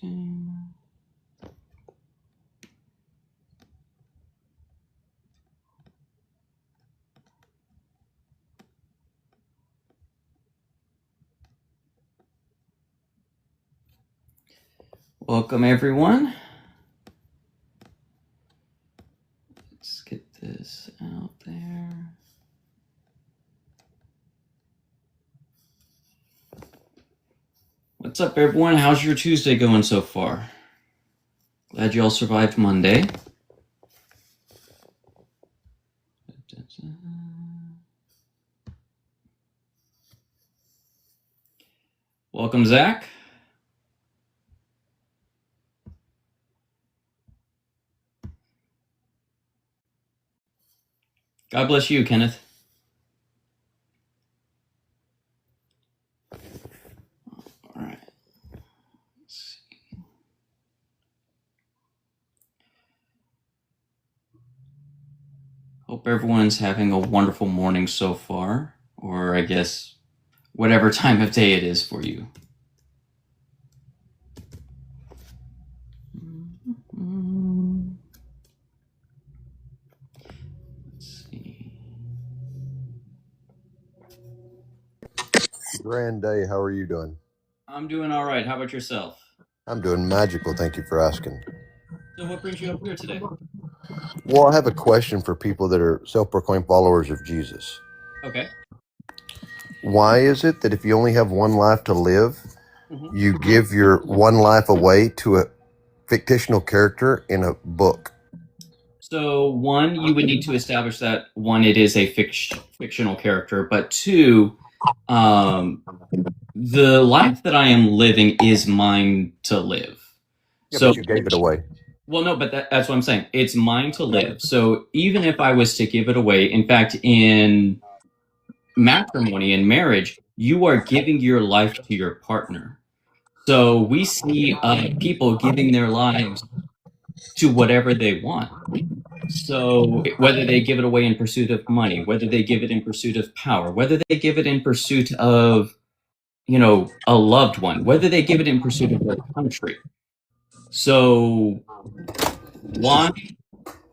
Connecting. Welcome, everyone. Let's get this out there. What's up, everyone? How's your Tuesday going so far? Glad you all survived Monday. Welcome, Zach. God bless you, Kenneth. All right. Let's see. Hope everyone's having a wonderful morning so far, or I guess whatever time of day it is for you. Let's see. Grand day. How are you doing? I'm doing all right. How about yourself? I'm doing magical. Thank you for asking. So what brings you up here today? Well, I have a question for people that are self-proclaimed followers of Jesus. Okay. Why is it that if you only have one life to live, Mhm. you give your one life away to a fictional character in a book? So one, you would need to establish that one, it is a fictional character, but two, the life that I am living is mine to live. Yeah, So, but you gave it away. well, no, but that's what I'm saying. It's mine to live. So even if I was to give it away, in fact, in matrimony and marriage, you are giving your life to your partner. So we see people giving their lives to whatever they want. So whether they give it away in pursuit of money, whether they give it in pursuit of power, whether they give it in pursuit of, a loved one, whether they give it in pursuit of their country. So why?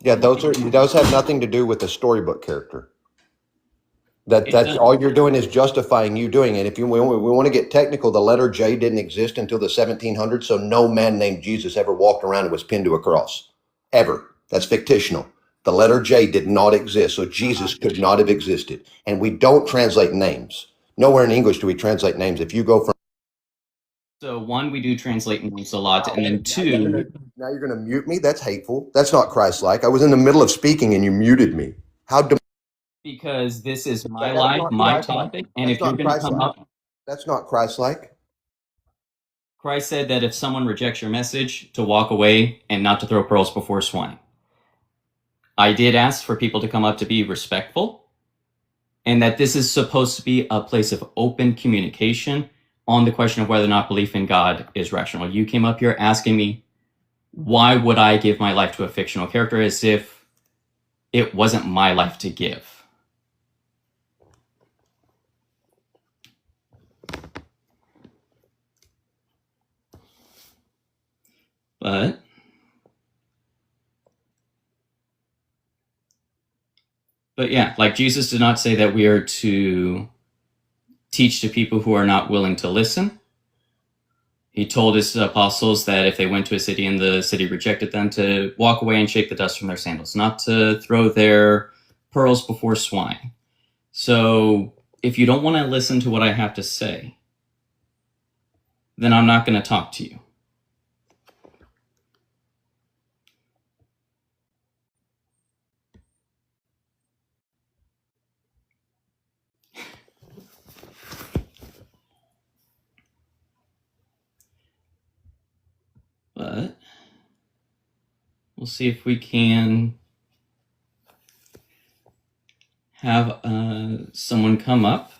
Yeah, those have nothing to do with the storybook character. That's does- all you're doing is justifying you doing it. If we want to get technical, the letter J didn't exist until the 1700s, so no man named Jesus ever walked around and was pinned to a cross. Ever. That's fictional. The letter J did not exist, so Jesus could not have existed. And we don't translate names. Nowhere in English do we translate names. If you go from So one, we do translate names a lot, and then two, now you're going to mute me. That's hateful. That's not Christ-like. I was in the middle of speaking and you muted me. How? because this is my That's life, not my Christ-like. topic, and That's if you're not going to come Christ-like. up, That's not Christ-like. Christ said that if someone rejects your message, to walk away and not to throw pearls before swine. I did ask for people to come up to be respectful, and that this is supposed to be a place of open communication on the question of whether or not belief in God is rational. You came up here asking me, why would I give my life to a fictional character, as if it wasn't my life to give? But yeah, like Jesus did not say that we are to teach to people who are not willing to listen. He told his apostles that if they went to a city and the city rejected them, to walk away and shake the dust from their sandals, not to throw their pearls before swine. So if you don't want to listen to what I have to say, then I'm not going to talk to you. But we'll see if we can have someone come up.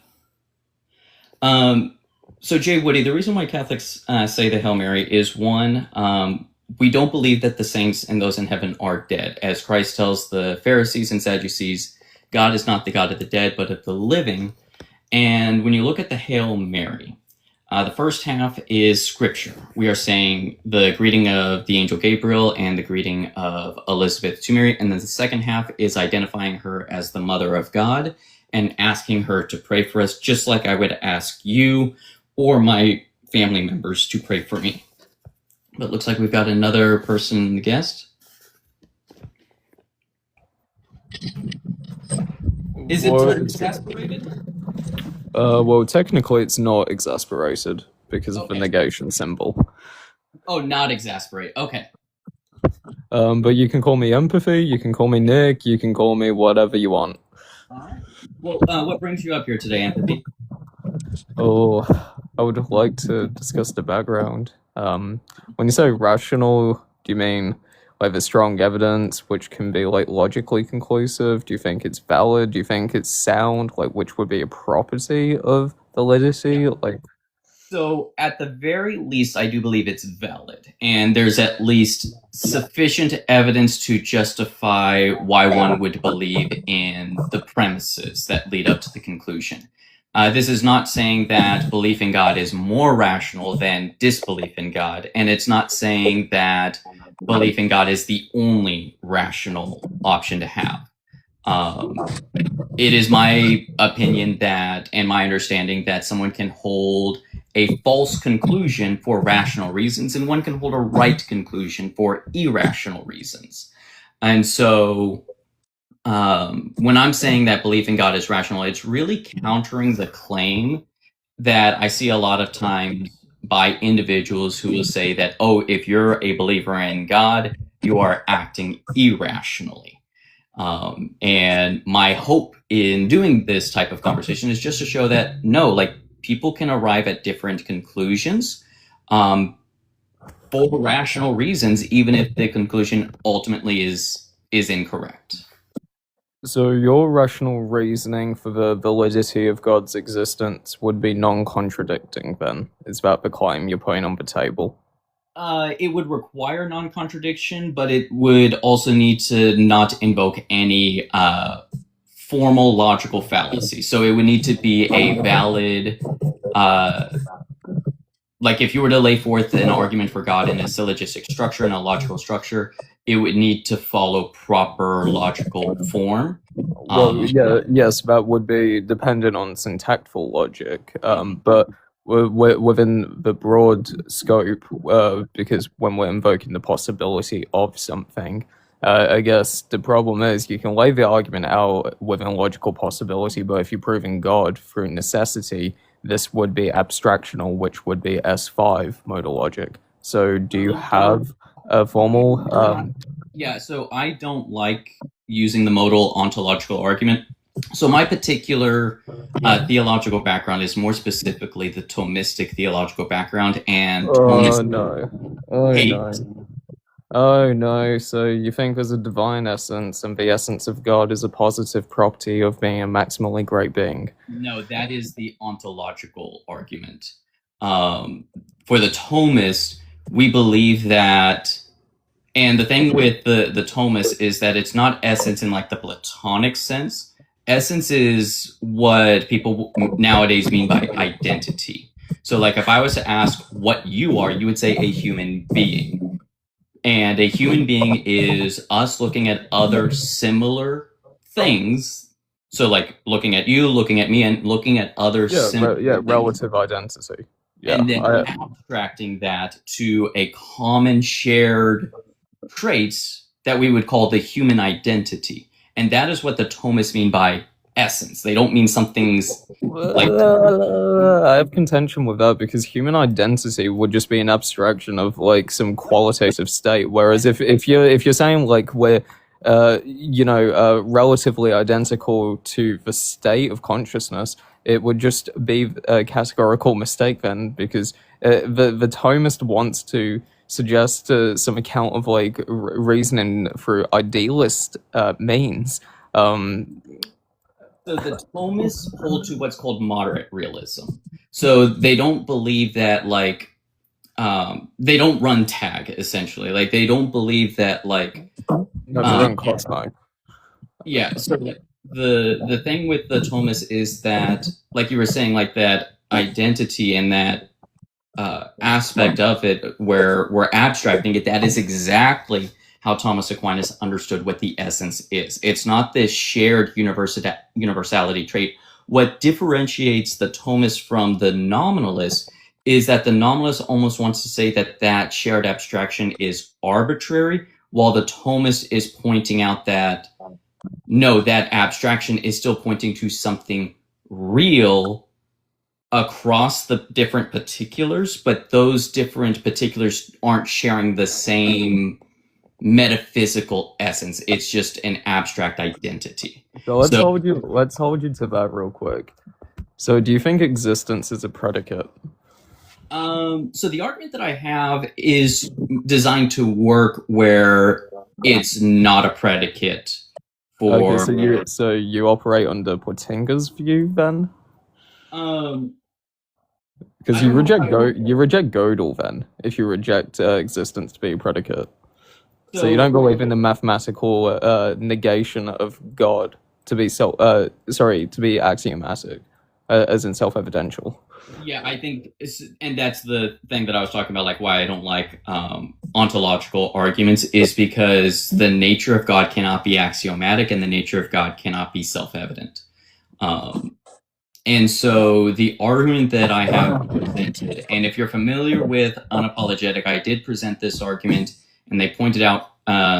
So Jay Woody, the reason why Catholics say the Hail Mary is one, we don't believe that the saints and those in heaven are dead. As Christ tells the Pharisees and Sadducees, God is not the God of the dead, but of the living. And when you look at the Hail Mary, The first half is scripture. We are saying the greeting of the angel Gabriel and the greeting of Elizabeth to Mary. And then the second half is identifying her as the mother of God and asking her to pray for us, just like I would ask you or my family members to pray for me. But it looks like we've got another person guest. Is it exasperated? Well, technically it's not exasperated because of the Okay. negation symbol. Oh, not exasperate. Okay. But you can call me Empathy, you can call me Nick, you can call me whatever you want. All right. Well, what brings you up here today, Empathy? Oh, I would like to discuss the background. When you say rational, do you mean like the strong evidence which can be like logically conclusive? Do you think it's valid? Do you think it's sound? Like which would be a property of validity? Yeah. Like So, at the very least, I do believe it's valid, and there's at least sufficient evidence to justify why one would believe in the premises that lead up to the conclusion. This is not saying that belief in God is more rational than disbelief in God, and it's not saying that belief in God is the only rational option to have. It is my opinion that, and my understanding that someone can hold a false conclusion for rational reasons, and one can hold a right conclusion for irrational reasons. And so, when I'm saying that belief in God is rational, it's really countering the claim that I see a lot of times by individuals who will say that, oh, if you're a believer in God, you are acting irrationally. And my hope in doing this type of conversation is just to show that no, like people can arrive at different conclusions for rational reasons, even if the conclusion ultimately is incorrect. so your rational reasoning for the validity of God's existence would be non-contradicting then? Is that the claim you're putting on the table? It would require non-contradiction, but it would also need to not invoke any formal logical fallacy. So it would need to be a valid, like if you were to lay forth an argument for God in a syllogistic structure and a logical structure, it would need to follow proper logical form. Well, yes, that would be dependent on syntactical logic, but within the broad scope, because when we're invoking the possibility of something, I guess the problem is you can lay the argument out within logical possibility, but if you're proving God through necessity, this would be abstractional, which would be S5 modal logic. So do you have a formal... Yeah, so I don't like using the modal ontological argument. So my particular theological background is more specifically the Thomistic theological background, and Oh no, so you think there's a divine essence and the essence of God is a positive property of being a maximally great being? No, that is the ontological argument. For the Thomist, we believe that, and the thing with the Thomist is that it's not essence in like the Platonic sense. Essence is what people nowadays mean by identity. So like if I was to ask what you are, you would say a human being. And a human being is us looking at other similar things. So like looking at you, looking at me, and looking at other similar things. Relative identity. Yeah, and then abstracting that to a common shared traits that we would call the human identity. And that is what the Thomists mean by essence. They don't mean something's like... I have contention with that because human identity would just be an abstraction of like some qualitative state. Whereas if you're saying like we're relatively identical to the state of consciousness, it would just be a categorical mistake then, because the Thomist wants to suggest some account of like reasoning through idealist means. So the Thomists hold to what's called moderate realism. So they don't believe that like they don't run tag essentially. Like they don't believe that like yeah. So the thing with the Thomists is that, like you were saying, like that identity and that aspect of it where we're abstracting it, that is exactly how Thomas Aquinas understood what the essence is. It's not this shared universality trait. What differentiates the Thomist from the nominalist is that the nominalist almost wants to say that that shared abstraction is arbitrary, while the Thomist is pointing out that no, that abstraction is still pointing to something real across the different particulars, but those different particulars aren't sharing the same metaphysical essence. It's just an abstract identity. So let's hold you to that real quick. So do you think existence is a predicate? So the argument that I have is designed to work where it's not a predicate for. Okay, so you operate under Portinga's view then? Because you reject Gödel then, if you reject existence to be a predicate. So you don't believe in the mathematical negation of God to be to be axiomatic, as in self-evidential. Yeah, I think, and that's the thing that I was talking about, like why I don't like ontological arguments, is because the nature of God cannot be axiomatic and the nature of God cannot be self-evident. And so the argument that I have presented, and if you're familiar with Unapologetic, I did present this argument, and they pointed out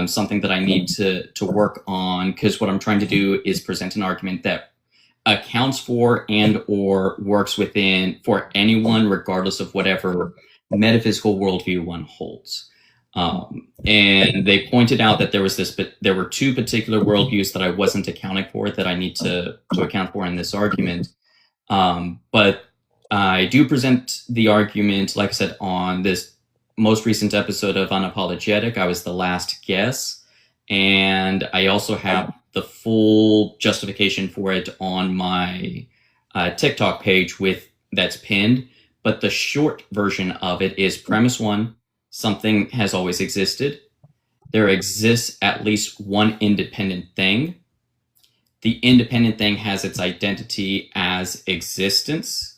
something that I need to work on, because what I'm trying to do is present an argument that accounts for and or works within for anyone, regardless of whatever metaphysical worldview one holds. And they pointed out that there were two particular worldviews that I wasn't accounting for that I need to account for in this argument. But I do present the argument, like I said, on this most recent episode of Unapologetic. I was the last guest, and I also have the full justification for it on my TikTok page that's pinned. But the short version of it is premise one: something has always existed. There exists at least one independent thing. The independent thing has its identity as existence,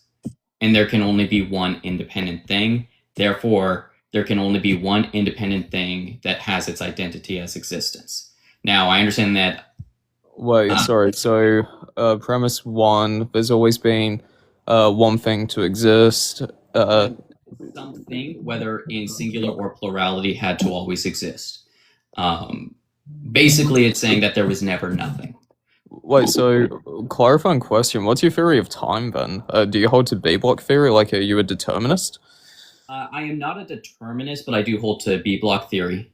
and there can only be one independent thing. Therefore, there can only be one independent thing that has its identity as existence. Now, I understand that. Wait, sorry. So, premise one: there's always been one thing to exist. Something, whether in singular or plurality, had to always exist. Basically, it's saying that there was never nothing. Wait, so clarifying question: what's your theory of time then? Do you hold to B-block theory? Like, are you a determinist? I am not a determinist, but I do hold to B-block theory.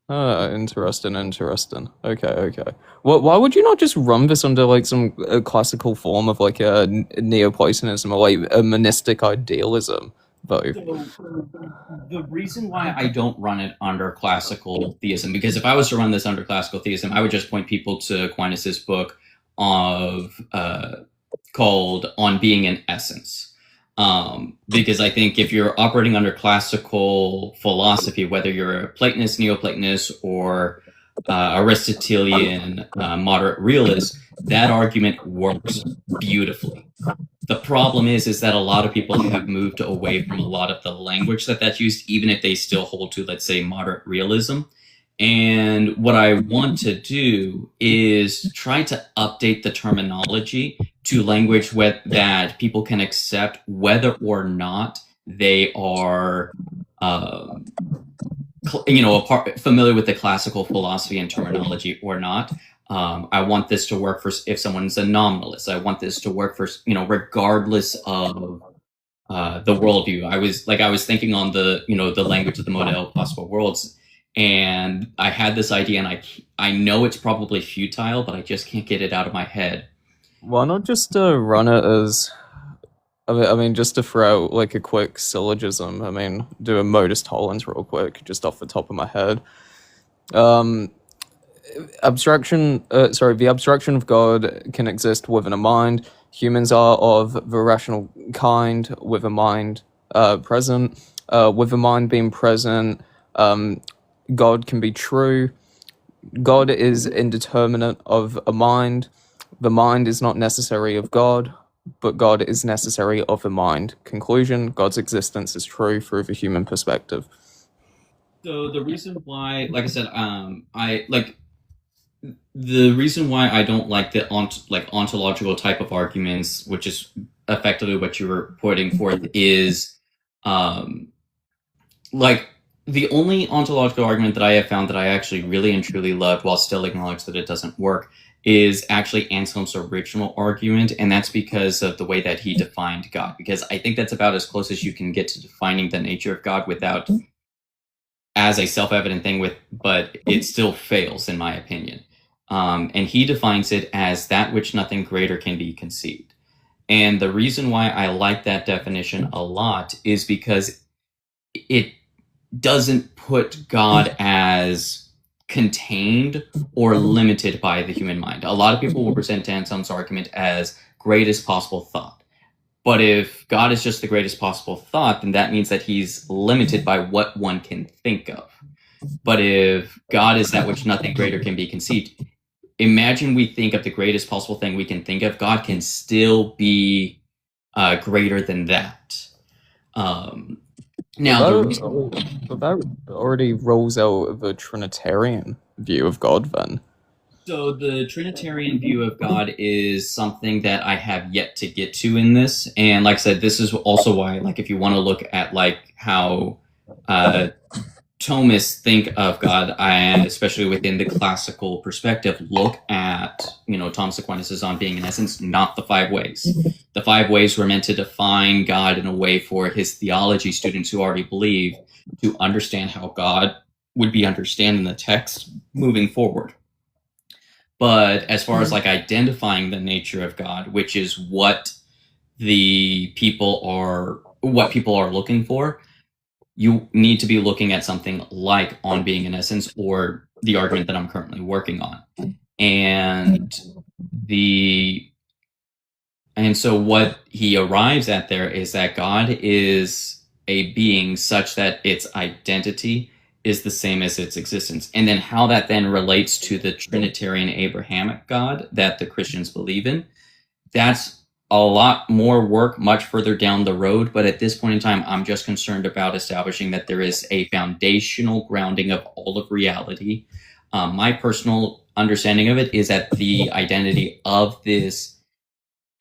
Interesting. Okay. Well, why would you not just run this under like some classical form of like a Neoplatonism or like a monistic idealism, though? So, the reason why I don't run it under classical theism, because if I was to run this under classical theism, I would just point people to Aquinas's book called On Being in Essence. Because I think if you're operating under classical philosophy, whether you're a Platonist, Neoplatonist, or Aristotelian moderate realist, that argument works beautifully. The problem is that a lot of people have moved away from a lot of the language that's used, even if they still hold to, let's say, moderate realism. And what I want to do is try to update the terminology to language that people can accept, whether or not they are, familiar with the classical philosophy and terminology or not. I want this to work for if someone's a nominalist. I want this to work for, regardless of the worldview. I was thinking on the language of the model of possible worlds. And I had this idea, and I know it's probably futile, but I just can't get it out of my head. Why not just run it as, I mean, just to throw out like a quick syllogism. I mean, do a modus tollens real quick, just off the top of my head. The abstraction of God can exist within a mind. Humans are of the rational kind, with a mind present. With a mind being present, God can be true. God is indeterminate of a mind. The mind is not necessary of God. but God is necessary of the mind. Conclusion: God's existence is true through the human perspective. So the reason why, like I said, the reason why I don't like the ontological type of arguments, which is effectively what you were putting forth, is like the only ontological argument that I have found that I actually really and truly loved, while still acknowledge that it doesn't work, is actually Anselm's original argument, and that's because of the way that he defined God. Because I think that's about as close as you can get to defining the nature of God without as a self-evident thing, but it still fails, in my opinion. And he defines it as that which nothing greater can be conceived. And the reason why I like that definition a lot is because it doesn't put God as contained or limited by the human mind. A lot of people will present Anselm's argument as greatest possible thought. But if God is just the greatest possible thought, then that means that he's limited by what one can think of. But if God is that which nothing greater can be conceived, imagine we think of the greatest possible thing we can think of. God can still be greater than that. Now, that already rolls out the Trinitarian view of God, then. So the Trinitarian view of God is something that I have yet to get to in this. And like I said, this is also why, like, if you want to look at like how Thomists think of God, and especially within the classical perspective, look at, Thomas Aquinas' On Being in Essence, not the five ways. The five ways were meant to define God in a way for his theology students who already believe to understand how God would be understood in the text moving forward. But as far as like identifying the nature of God, which is what people are looking for, you need to be looking at something like On Being in Essence, or the argument that I'm currently working on. And so what he arrives at there is that God is a being such that its identity is the same as its existence. And then how that then relates to the Trinitarian Abrahamic God that the Christians believe in, that's a lot more work much further down the road. But at this point in time, I'm just concerned about establishing that there is a foundational grounding of all of reality. My personal understanding of it is that the identity of this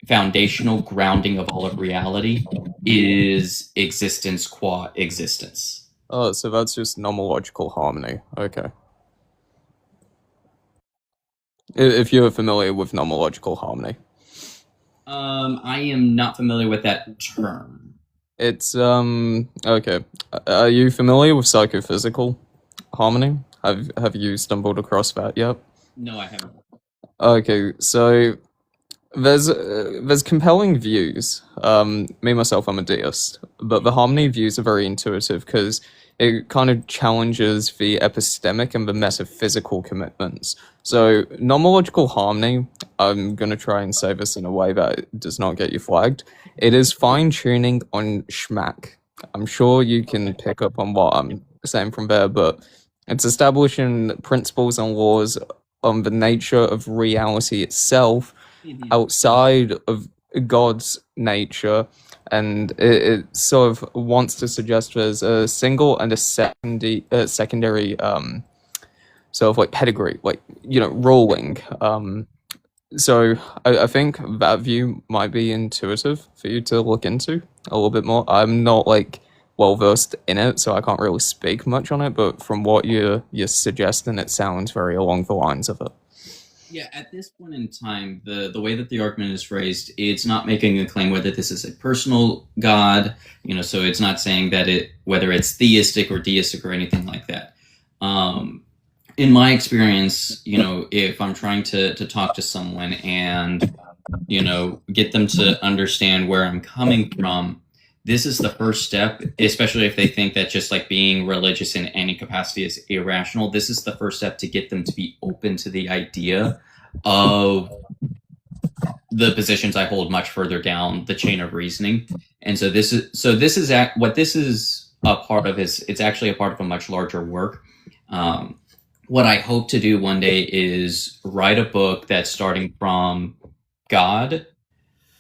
foundational grounding of all of reality is existence qua existence. Oh, so that's just nomological harmony. Okay. If you're familiar with nomological harmony. I am not familiar with that term. It's okay. Are you familiar with psychophysical harmony? Have you stumbled across that yet? No, I haven't. Okay, so there's compelling views. Me myself, I'm a deist, but the harmony views are very intuitive because it kind of challenges the epistemic and the metaphysical commitments. So nomological harmony, I'm going to try and say this in a way that does not get you flagged. It is fine-tuning on schmack. I'm sure you can pick up on what I'm saying from there, but it's establishing principles and laws on the nature of reality itself outside of God's nature, and it sort of wants to suggest there's a single and a secondary sort of like pedigree, like, ruling. So I think that view might be intuitive for you to look into a little bit more. I'm not like well versed in it, so I can't really speak much on it, but from what you're suggesting, it sounds very along the lines of it. Yeah, at this point in time, the way that the argument is phrased, it's not making a claim whether this is a personal God, so it's not saying that whether it's theistic or deistic or anything like that. In my experience, if I'm trying to talk to someone and, get them to understand where I'm coming from, this is the first step, especially if they think that just like being religious in any capacity is irrational. This is the first step to get them to be open to the idea of the positions I hold much further down the chain of reasoning. And so this is a part of it's actually a part of a much larger work. What I hope to do one day is write a book that's starting from God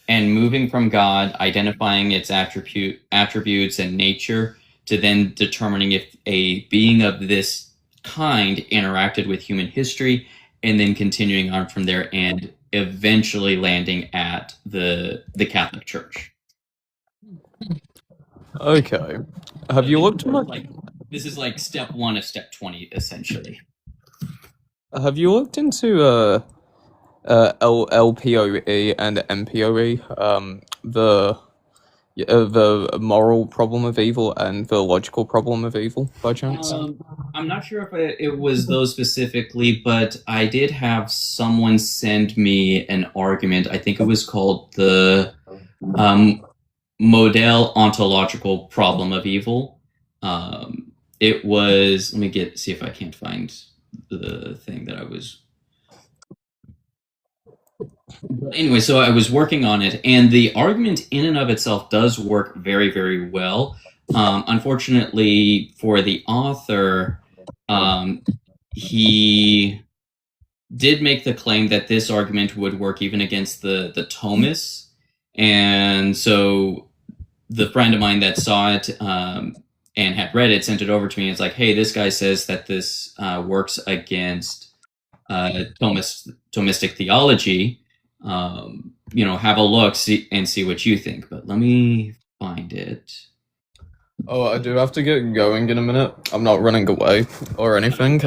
and moving from God, identifying its attributes and nature, to then determining if a being of this kind interacted with human history, and then continuing on from there and eventually landing at the Catholic Church. Okay. Have you looked much? This is like step 1 of step 20, essentially. Have you looked into LPOE and MPOE, the moral problem of evil and the logical problem of evil, by chance? I'm not sure if it was those specifically, but I did have someone send me an argument. I think it was called the Model Ontological Problem of Evil. It was, let me see if I can't find the thing that I was. Anyway, so I was working on it, and the argument in and of itself does work very, very well. Unfortunately for the author, he did make the claim that this argument would work even against the Thomists. And so the friend of mine that saw it and had read it sent it over to me. It's like, hey, this guy says that this works against Thomistic theology. Have a look, and see what you think. But let me find it. Oh, I do have to get going in a minute. I'm not running away or anything.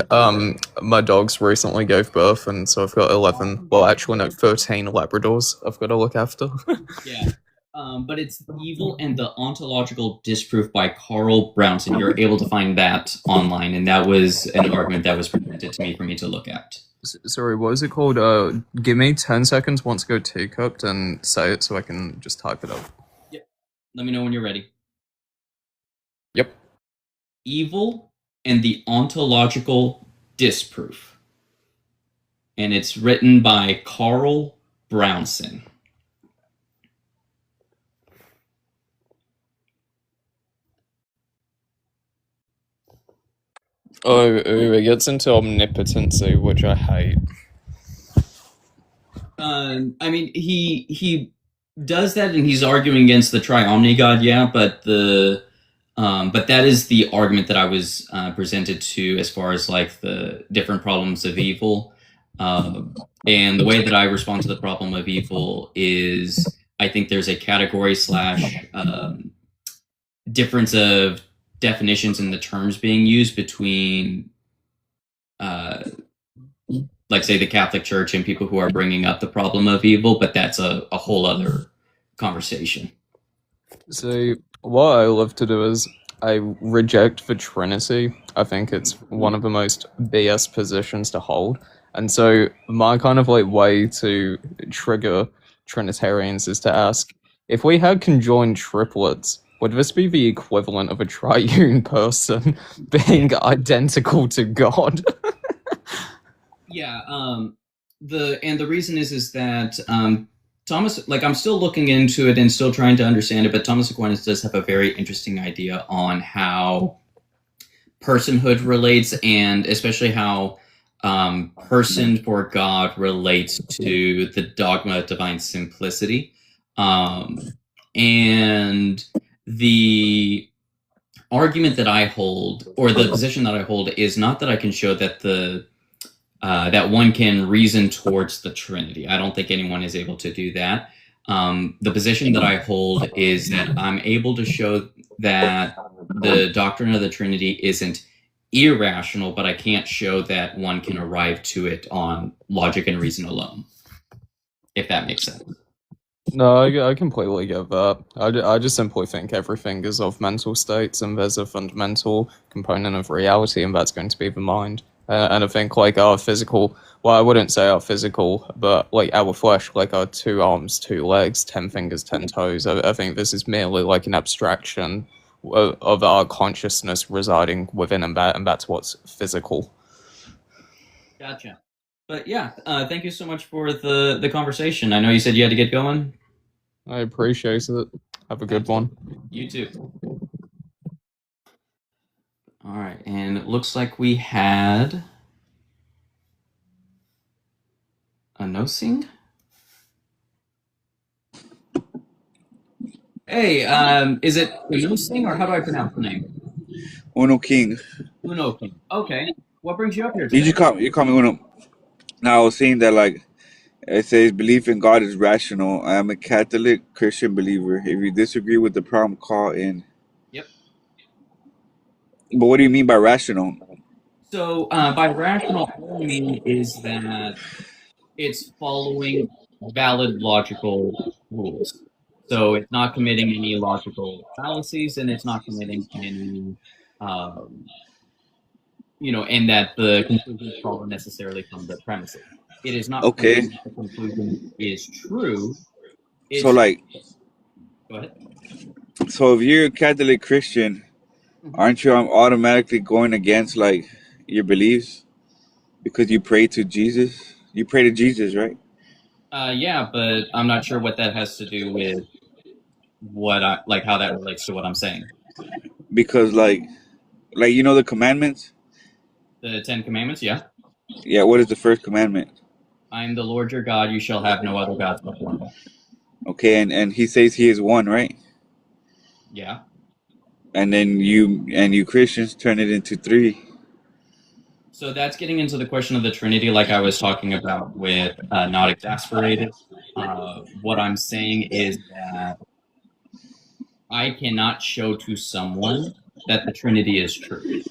My dogs recently gave birth, and so I've got 13 Labradors I've got to look after. Yeah. But it's Evil and the Ontological Disproof by Carl Brownson. You're able to find that online, and that was an argument that was presented to me for me to look at. Sorry, what is it called? Give me 10 seconds once I go teacupped and say it so I can just type it up. Yep. Let me know when you're ready. Yep. Evil and the Ontological Disproof. And it's written by Carl Brownson. Oh, it gets into omnipotency, which I hate. I mean, he does that, and he's arguing against the triomni God, yeah, but that is the argument that I was presented to as far as like the different problems of evil. And the way that I respond to the problem of evil is I think there's a category / difference of definitions in the terms being used between like say the Catholic Church and people who are bringing up the problem of evil, but that's a whole other conversation. So what I love to do is I reject the Trinity. I think it's one of the most BS positions to hold. And so my kind of like way to trigger Trinitarians is to ask, if we had conjoined triplets, would this be the equivalent of a triune person being identical to God? Yeah, the reason is that Thomas, like I'm still looking into it and still trying to understand it, but Thomas Aquinas does have a very interesting idea on how personhood relates, and especially how person for God relates to the dogma of divine simplicity. And the argument that I hold, or the position that I hold, is not that I can show that that one can reason towards the Trinity. I don't think anyone is able to do that. The position that I hold is that I'm able to show that the doctrine of the Trinity isn't irrational, but I can't show that one can arrive to it on logic and reason alone, if that makes sense. No, I completely get that. I just simply think everything is of mental states, and there's a fundamental component of reality, and that's going to be the mind. And I think like our physical, well, I wouldn't say our physical, but like our flesh, like our 2 arms, 2 legs, 10 fingers, 10 toes. I think this is merely like an abstraction of our consciousness residing within, and that's what's physical. Gotcha. But yeah, thank you so much for the conversation. I know you said you had to get going. I appreciate it. Have a good one. You too. All right, and it looks like we had a no-sing. Hey, is it Uno Singh, or how do I pronounce the name? Uno King. Uno King. Okay. What brings you up here You today? just call me Uno. Now I was saying that like it says belief in God is rational. I am a Catholic Christian believer. If you disagree with the problem, call in. Yep. But what do you mean by rational? So, by rational, all I mean is that it's following valid logical rules. So it's not committing any logical fallacies, and it's not committing any, um, and that the conclusions follow necessarily from the premises. It is not Okay. claiming that the conclusion is true. So It's like go ahead. so if you're a Catholic Christian, aren't you automatically going against like your beliefs because you pray to Jesus? You pray to Jesus, right? Yeah, but I'm not sure what that has to do with how that relates to what I'm saying. Because like you know the commandments? The Ten Commandments, yeah. Yeah, what is the first commandment? I am the Lord your God, you shall have no other gods before me. Okay, and he says he is one, right? Yeah. And then you Christians turn it into three. So that's getting into the question of the Trinity, like I was talking about with Not Exasperated. What I'm saying is that I cannot show to someone that the Trinity is true.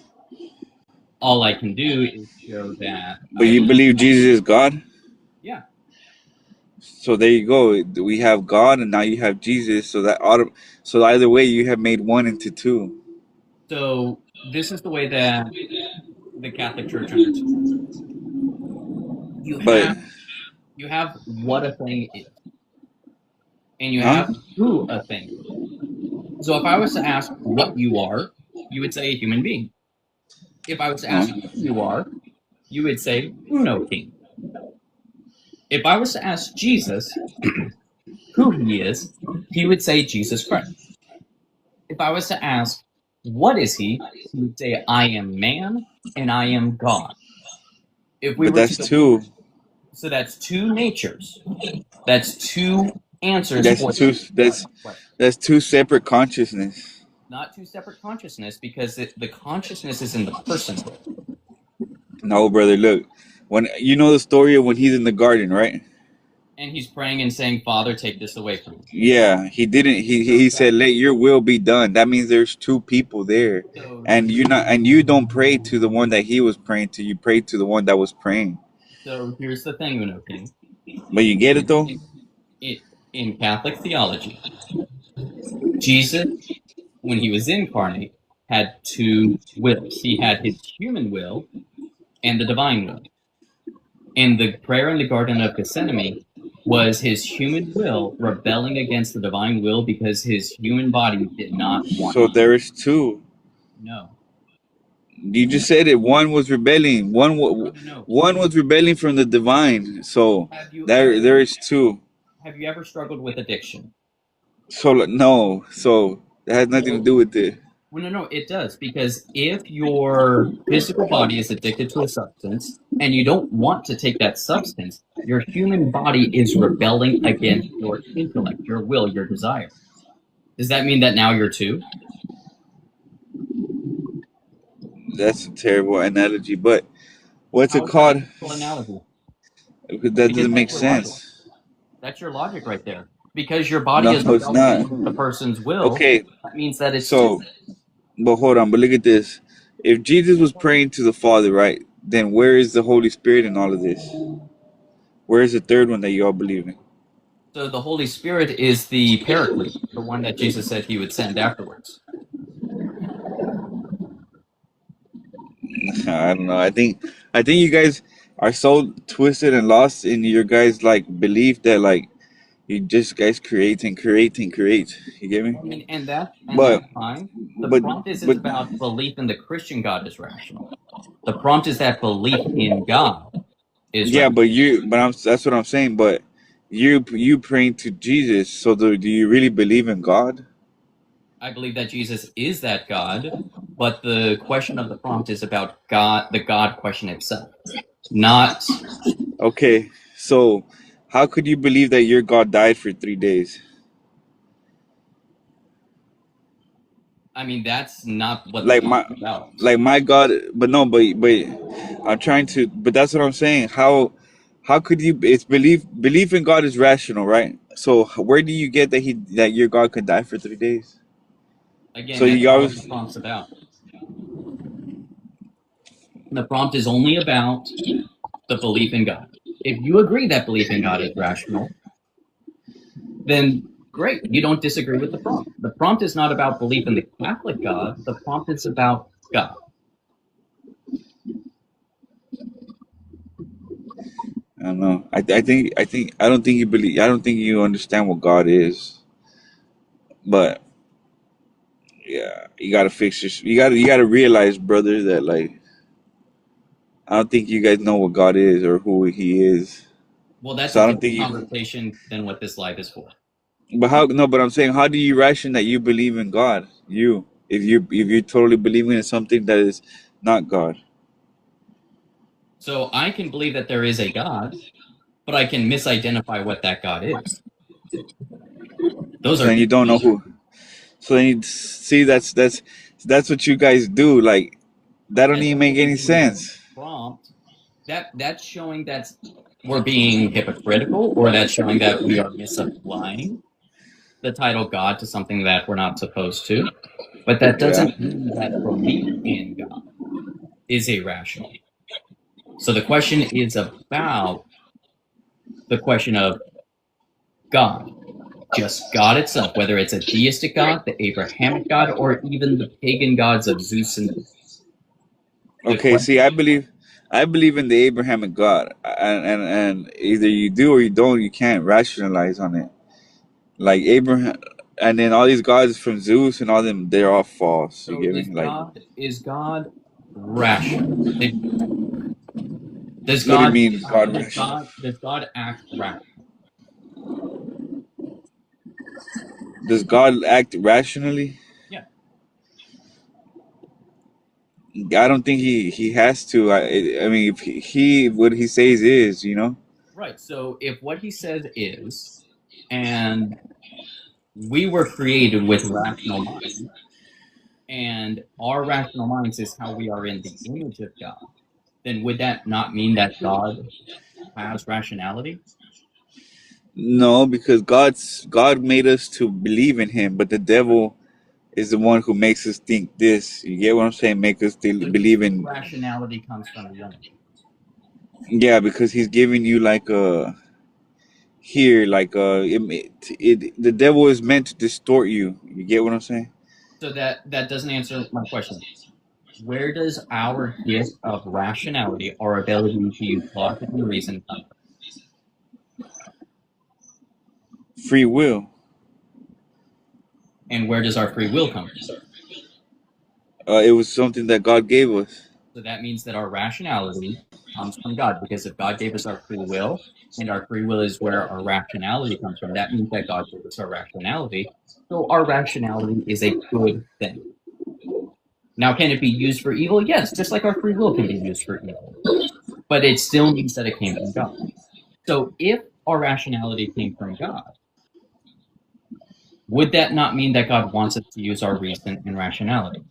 All I can do is show that But you believe Jesus is God? Yeah. So there you go. We have God and now you have Jesus, so either way you have made one into two. So this is the way that the Catholic Church understands. But You have what a thing is, and you huh? have who a thing is. So if I was to ask what you are, you would say a human being. If I was to ask who you are, you would say Uno King. If I was to ask Jesus who he is, he would say Jesus Christ. If I was to ask what is he would say I am man and I am God. If we But were that's to two. So that's two natures. That's two answers That's for two. That's two separate consciousness. not two separate consciousness, because the consciousness is in the person. No, brother. Look, when you know the story of when he's in the garden, right? And he's praying and saying, Father, take this away from me. Yeah, he didn't. He said, "Let your will be done." That means there's two people there, So, and you don't pray to the one that he was praying to. You pray to the one that was praying. so here's the thing, Uno King. But you get it though. In Catholic theology, Jesus, when he was incarnate, had two wills. He had his human will and the divine will. And the prayer in the Garden of Gethsemane was his human will rebelling against the divine will because his human body did not want. So there is two. No. You just said it. One was rebelling. One was rebelling from the divine. So there is two. Have you ever struggled with addiction? So no. So that has nothing to do with it. Well, no, it does, because if your physical body is addicted to a substance and you don't want to take that substance, your human body is rebelling against your intellect, your will, your desire. Does that mean that now you're two? That's a terrible analogy, but what's it How is called? that a terrible analogy? That doesn't make sense. That's your logic right there. Because your body No, is it's not. the person's will. Okay. That means that it's So, but hold on. But look at this. If Jesus was praying to the Father, right? Then where is the Holy Spirit in all of this? Where is the third one that you all believe in? So the Holy Spirit is the Paraclete, the one that Jesus said he would send afterwards. I don't know. I think you guys are so twisted and lost in your guys' like belief that like you just guys create and create and create. You get me? I mean, and that's fine. The but- prompt isn't but- about belief in the Christian God is rational. The prompt is that belief in God is Yeah, rational. that's what I'm saying. But you praying to Jesus. So do you really believe in God? I believe that Jesus is that God, but the question of the prompt is about God, the God question itself, not. Okay, so how could you believe that your God died for 3 days? I mean, that's not what the Like Bible's about. my God, but no, but I'm trying to, but that's what I'm saying. How could you? It's belief in God is rational, right? So where do you get that your God could die for 3 days? Again, So that's you not what the always prompt's about. The prompt is only about the belief in God. If you agree that belief in God is rational, then great. You don't disagree with the prompt. The prompt is not about belief in the Catholic God. The prompt is about God. I don't know. I don't think you believe. I don't think you understand what God is. But yeah, you gotta fix your. You gotta realize, brother, that like I don't think you guys know what God is or who He is. Well, that's So a I don't different think you. conversation than what this live is for. But how? No, but I'm saying, how do you ration that you believe in God? If you're totally believing in something that is not God, So I can believe that there is a God, but I can misidentify what that God is. Those so are then you don't know who. So then you see that's what you guys do. Like that don't that's even what make we any do in the sense. prompt. That's showing that we're being hypocritical, or that's showing that we are misapplying the title God to something that we're not supposed to. But that Yeah. doesn't mean that belief in God is irrational. So the question is about the question of God, just God itself, whether it's a deistic God, the Abrahamic God, or even the pagan gods of Zeus and the Okay. question. See, I believe in the Abrahamic God, and either you do or you don't. You can't rationalize on it. Like Abraham, and then all these gods from Zeus and all them, they're all false. You So get me? Like, is God rational? Does what do you God mean, God rational? does God act rational? Does God act rationally? Yeah, I don't think he has to. I mean, if he what he says is, right. So if what he says is, and we were created with rational minds, and our rational minds is how we are in the image of God, then would that not mean that God has rationality? No, because God made us to believe in Him, but the devil is the one who makes us think this. You get what I'm saying? Make us So you believe think in. rationality comes from a woman? Yeah, because he's giving you like a here, like the devil is meant to distort you. You get what I'm saying? So that doesn't answer my question. Where does our gift of rationality, our ability to use logic and reason, come from? Free will. And where does our free will come from? It was something that God gave us. So that means that our rationality comes from God, because if God gave us our free will, and our free will is where our rationality comes from, that means that God gave us our rationality. So our rationality is a good thing. Now, can it be used for evil? Yes, just like our free will can be used for evil. But it still means that it came from God. So if our rationality came from God, would that not mean that God wants us to use our reason and rationality?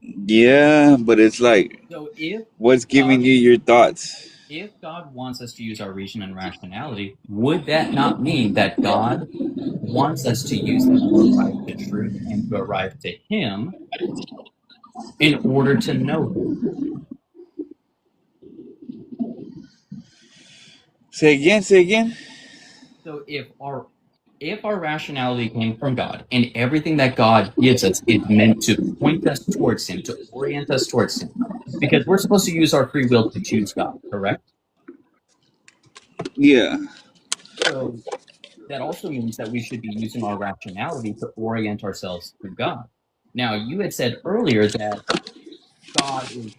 Yeah, but it's like, So what's giving God you your thoughts? if God wants us to use our reason and rationality, would that not mean that God wants us to use them to arrive to truth and to arrive to Him in order to know Him? Say again, say again. So if our rationality came from God, and everything that God gives us is meant to point us towards Him, to orient us towards Him, because we're supposed to use our free will to choose God, correct? Yeah. So that also means that we should be using our rationality to orient ourselves to God. Now, you had said earlier that God is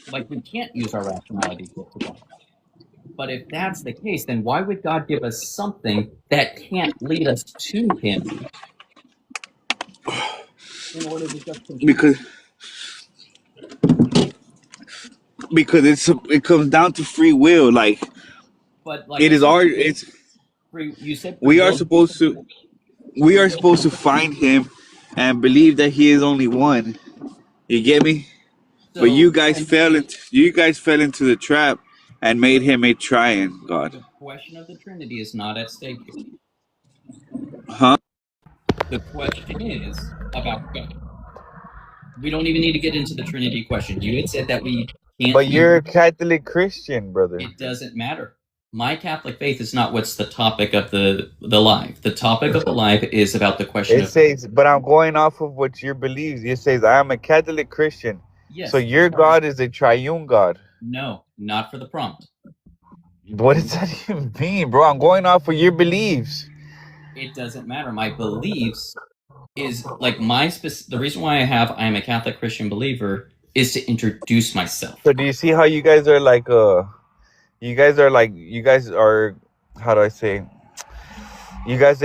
like we can't use our rationality to get to God. But if that's the case, then why would God give us something that can't lead us to Him in order to just continue? Because it comes down to free will. Like But like it I is said, our it's you said free we are will. supposed to. we are supposed to find him and believe that he is only one. You get me? But So you guys fell into the trap and made him a triune God. the question of the Trinity is not at stake here. Huh? The question is about God. We don't even need to get into the Trinity question. You had said that we can't. But you're a Catholic Christian, brother. It doesn't matter. My Catholic faith is not what's the topic of the live. The topic of the live is about the question It says, but I'm going off of what your beliefs. It says, I am a Catholic Christian. Yes. So your God is a triune God. No, not for the prompt. What does that even mean, bro? I'm going off of your beliefs. It doesn't matter. My beliefs is like the reason why I am a Catholic Christian believer is to introduce myself. So do you see how you guys are like you guys are, how do I say, you guys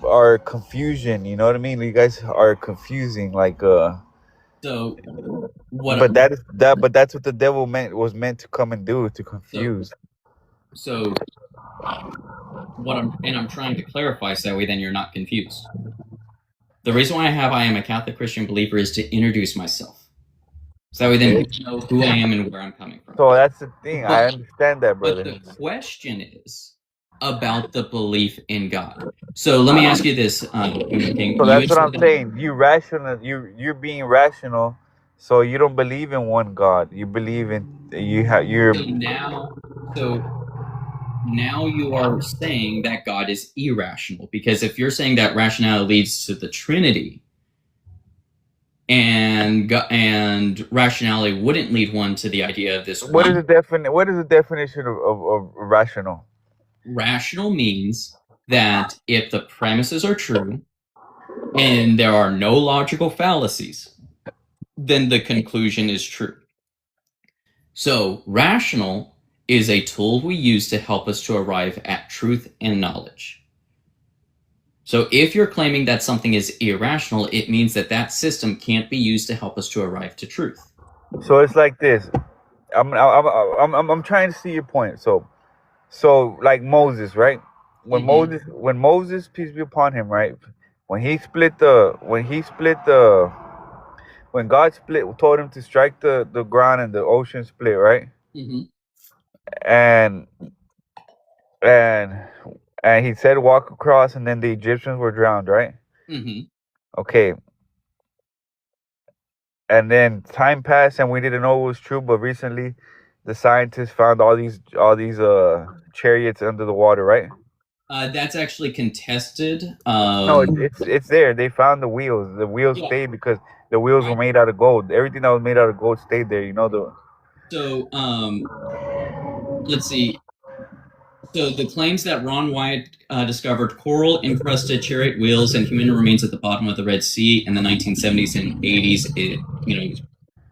are confusion, you know what I mean? You guys are confusing, like So what? But that's what the devil was meant to come and do, to confuse. So I'm trying to clarify so that way then you're not confused. The reason why I am a Catholic Christian believer is to introduce myself. So that way then people know who I am and where I'm coming from. So that's the thing. I understand that, brother. But the question is about the belief in God. So let me ask you this, King. So that's what I'm saying. You're being rational, so you don't believe in one God. You believe in Now you are saying that God is irrational, because if you're saying that rationality leads to the Trinity, and rationality wouldn't lead one to the idea of this. What is the definition of rational? Rational means that if the premises are true and there are no logical fallacies, then the conclusion is true. So rational is a tool we use to help us to arrive at truth and knowledge. So if you're claiming that something is irrational, it means that that system can't be used to help us to arrive to truth. So it's like this. I'm trying to see your point. So like Moses, right? When Moses, peace be upon him, right? When God told him to strike the ground and the ocean split, right? Mm-hmm. And he said walk across, and then the Egyptians were drowned, right? Mm-hmm. Okay. And then time passed, and we didn't know it was true. But recently, the scientists found all these chariots under the water, right? That's actually contested. No, it's there. They found the wheels. The wheels stayed because the wheels were made out of gold. Everything that was made out of gold stayed there. You know So let's see. So the claims that Ron Wyatt discovered coral encrusted chariot wheels and human remains at the bottom of the Red Sea in the 1970s and 80s,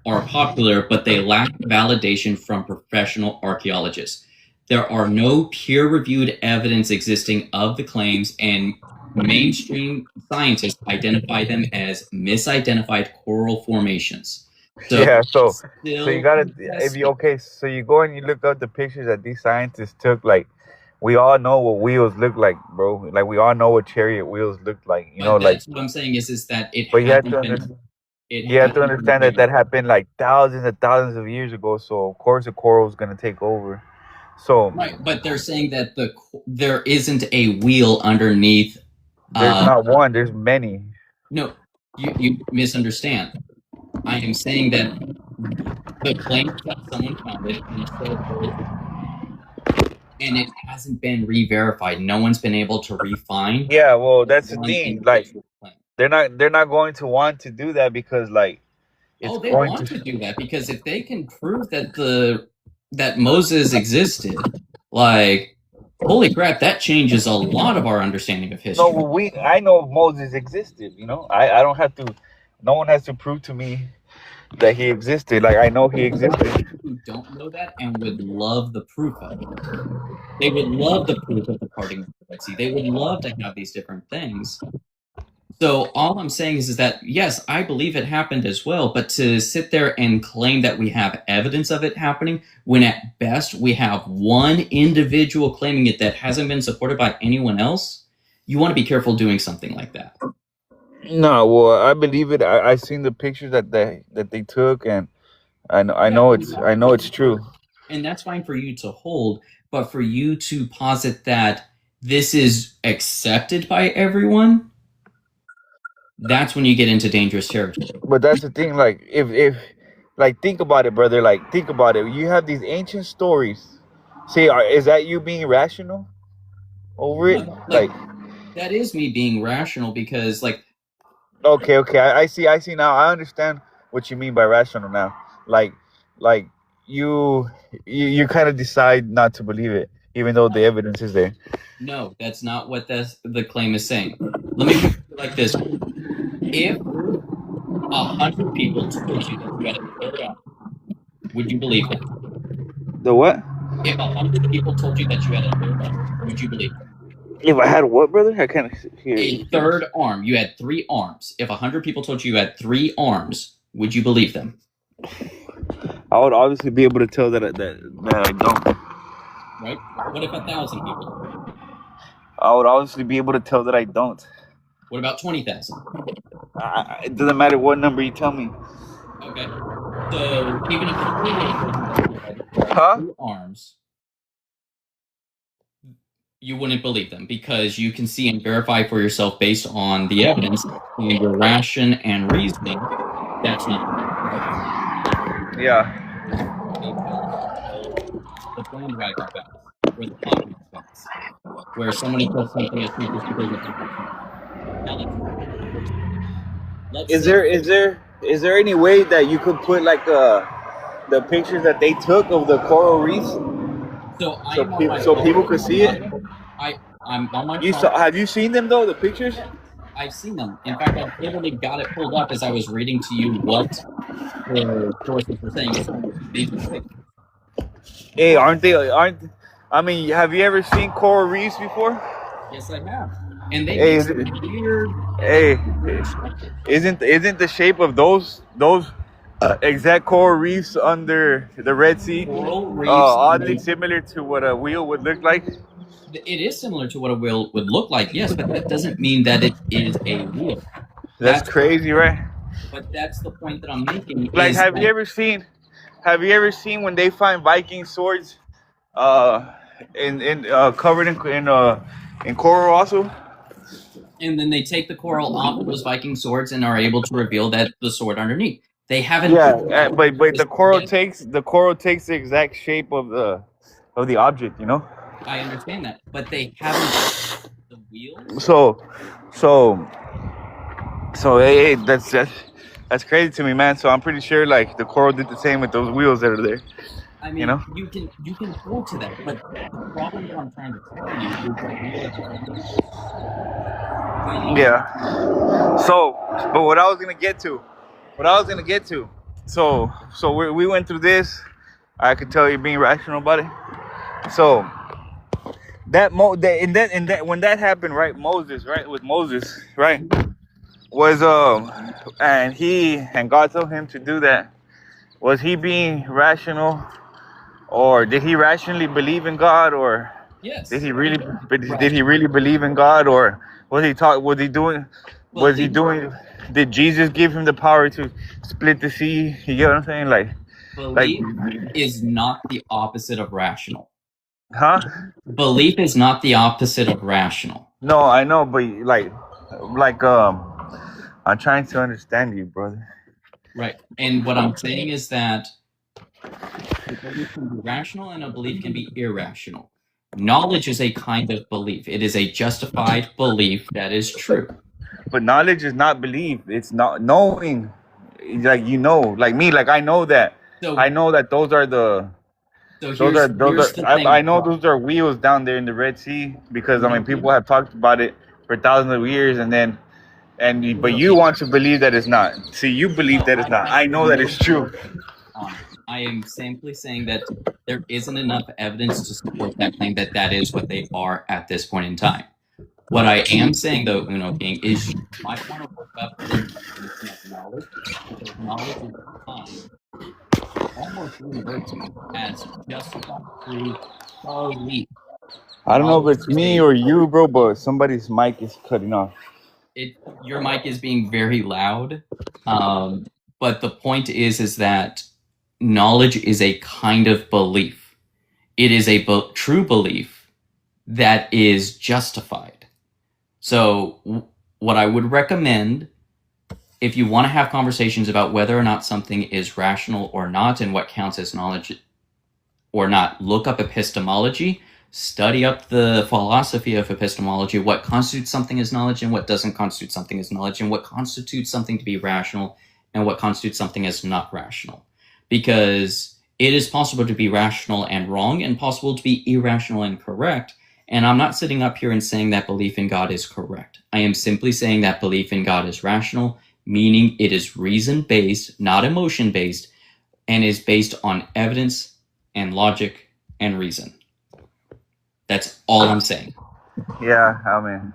are popular, but they lack validation from professional archaeologists. There are no peer-reviewed evidence existing of the claims, and mainstream scientists identify them as misidentified coral formations. So you gotta, so you go and you look up the pictures that these scientists took. Like, we all know what wheels look like, bro. Like, we all know what chariot wheels look like. That's what I'm saying is that it. But you have to understand that happened like thousands and thousands of years ago. So of course the coral is gonna take over. So right, but they're saying that there isn't a wheel underneath. There's not one. There's many. No, you misunderstand. I am saying that the claim that someone found it and it hasn't been re-verified. No one's been able to refine. Yeah, well, that's the thing. Like, they're not going to want to do that because, like, they want to do that because if they can prove that Moses existed, like, holy crap, that changes a lot of our understanding of history. No, I know Moses existed. I don't have to. No one has to prove to me that he existed. Like, I know he existed. Who don't know that and would love the proof of it. They would love the proof of the parting of the Red Sea. They would love to have these different things. So all I'm saying is that, yes, I believe it happened as well, but to sit there and claim that we have evidence of it happening, when at best we have one individual claiming it that hasn't been supported by anyone else, you want to be careful doing something like that. No, well, I believe it. I seen the pictures that they took, and I know it's true. And that's fine for you to hold, but for you to posit that this is accepted by everyone, that's when you get into dangerous territory. But that's the thing. Like, if like, think about it, brother. Like, think about it. You have these ancient stories. See, is that you being rational over it? Like, that is me being rational because, like, okay, I see now. I understand what you mean by rational now. Like you you kind of decide not to believe it, even though the evidence is there. no, that's not what the claim is saying. Let me put it like this: if 100 people told you that you had a third arm, would you believe them? The what? If 100 people told you that you had a third arm, would you believe them? If I had what, brother? I can't hear A you. third arm. You had 3 arms. If 100 people told you you had 3 arms, would you believe them? I would obviously be able to tell that I don't. Right? What if 1,000 people? I would obviously be able to tell that I don't. What about 20,000? It doesn't matter what number you tell me. Okay. So even if you had 2 arms, you wouldn't believe them because you can see and verify for yourself based on the evidence and your ration and reasoning. That's not. Yeah. The bandwagon effect, or the popular effects, where somebody does something as true as Is there any way that you could put like the pictures that they took of the coral reefs so people could see it? I'm on my Have you seen them though, the pictures? I've seen them. In fact, I literally got it pulled up as I was reading to you what the sources were saying. Hey, I mean, have you ever seen coral reefs before? Yes, I have. And they weird. Hey, isn't the shape of those exact coral reefs under the Red Sea oddly similar to what a wheel would look like? It is similar to what a wheel would look like, yes, but that doesn't mean that it is a wheel. That's crazy, right? But that's the point that I'm making. Like, have you ever seen when they find Viking swords, covered in coral also? And then they take the coral off of those Viking swords and are able to reveal that the sword underneath. They haven't. Yeah, but the coral takes the exact shape of the object, you know. I understand that, but they haven't the wheels. So hey, that's crazy to me, man. So I'm pretty sure like the coral did the same with those wheels that are there. I mean, you can go to that, but the problem that I'm trying to tell you is that yeah. So, but what I was gonna get to, so we went through this. I could tell you being rational about it. So when that happened, right? Moses, right? Was and God told him to do that. Was he being rational, or did he rationally believe in God, or yes, did he really believe in God, or did Jesus give him the power to split the sea? You get what I'm saying? Like, belief is not the opposite of rational. Huh? Belief is not the opposite of rational. No, I know, but I'm trying to understand you, brother. Right. And what I'm saying is that a belief can be rational and a belief can be irrational. Knowledge is a kind of belief. It is a justified belief that is true. But knowledge is not belief. It's not knowing. Like, you know, like me, like I know that. So, I know that those are the. I know those are wheels down there in the Red Sea because I mean people have talked about it for thousands of years, but you want to believe that it's not. See, you believe that it's not. I know that it's true. I am simply saying that there isn't enough evidence to support that claim that is what they are at this point in time. What I am saying, though, Uno King, is you might want to look up the knowledge, because knowledge is defined almost universally as justified through belief. I don't know if Knowledge it's is me a or you, bro, but somebody's mic is cutting off. your mic is being very loud. But the point is that knowledge is a kind of belief. It is a true belief that is justified. So what I would recommend, if you want to have conversations about whether or not something is rational or not and what counts as knowledge or not, look up epistemology, study up the philosophy of epistemology, what constitutes something as knowledge and what doesn't constitute something as knowledge, and what constitutes something to be rational and what constitutes something as not rational. Because it is possible to be rational and wrong and possible to be irrational and correct. And I'm not sitting up here and saying that belief in God is correct. I am simply saying that belief in God is rational, meaning it is reason-based, not emotion-based, and is based on evidence and logic and reason. That's all I'm saying. Yeah, I mean,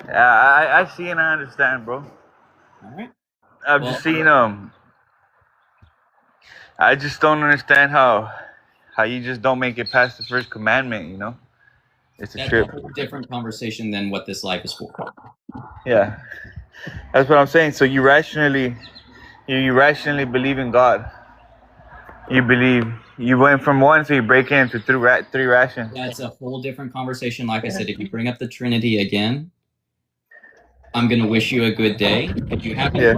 I see and I understand, bro. All right. I've Well, just seen I just don't understand how you just don't make it past the first commandment. You know, it's a that's trip. a whole different conversation than what this life is for. Yeah, that's what I'm saying. So you rationally believe in God. You believe you went from one, so you break into three rations. That's a whole different conversation. Like I said, if you bring up the Trinity again, I'm going to wish you a good day. If you have Yeah.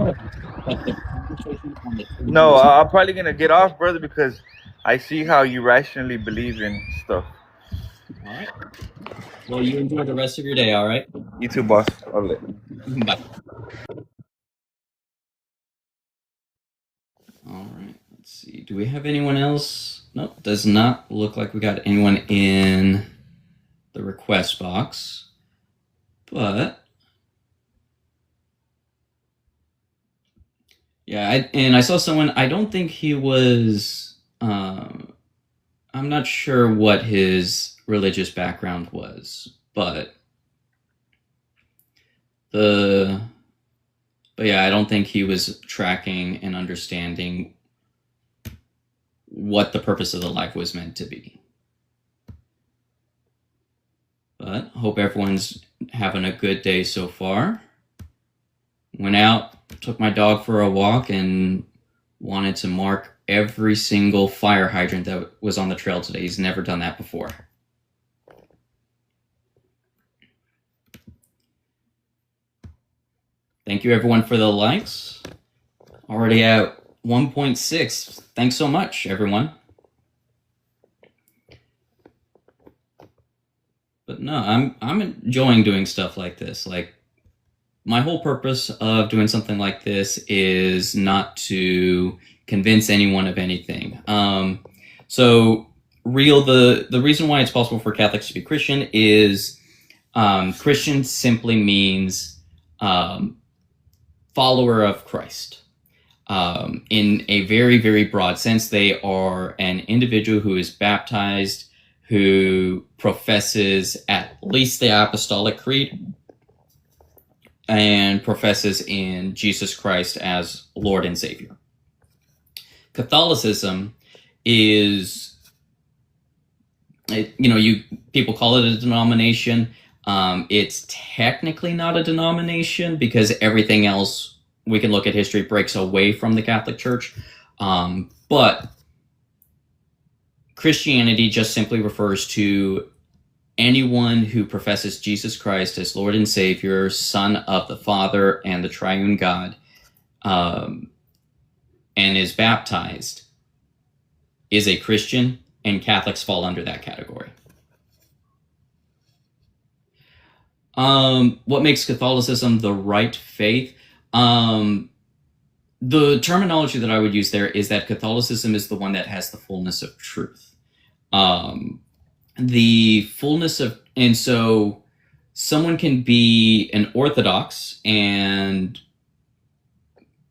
but the conversation on the Trinity No, is- I'm probably gonna get off, brother, because I see how you rationally believe in stuff. All right. Well, you enjoy the rest of your day, all right? You too, boss. I'll let- Bye. All right. Let's see. Do we have anyone else? Nope. Does not look like we got anyone in the request box. But yeah, I saw someone. I don't think he was. I'm not sure what his religious background was, but yeah, I don't think he was tracking and understanding what the purpose of the life was meant to be. But hope everyone's having a good day so far. Went out, took my dog for a walk, and wanted to mark every single fire hydrant that was on the trail today. He's never done that before. Thank you everyone for the likes. Already at 1.6. Thanks so much, everyone. But no, I'm enjoying doing stuff like this. Like, my whole purpose of doing something like this is not to convince anyone of anything. So the reason why it's possible for Catholics to be Christian is Christian simply means follower of Christ. In a very, very broad sense, they are an individual who is baptized, who professes at least the Apostolic Creed, and professes in Jesus Christ as Lord and Savior. Catholicism is, people call it a denomination. It's technically not a denomination because everything else, we can look at history, breaks away from the Catholic Church. But Christianity just simply refers to anyone who professes Jesus Christ as Lord and Savior, Son of the Father and the Triune God, and is baptized, is a Christian, and Catholics fall under that category. What makes Catholicism the right faith? The terminology that I would use there is that Catholicism is the one that has the fullness of truth. The fullness of, and so someone can be an Orthodox, and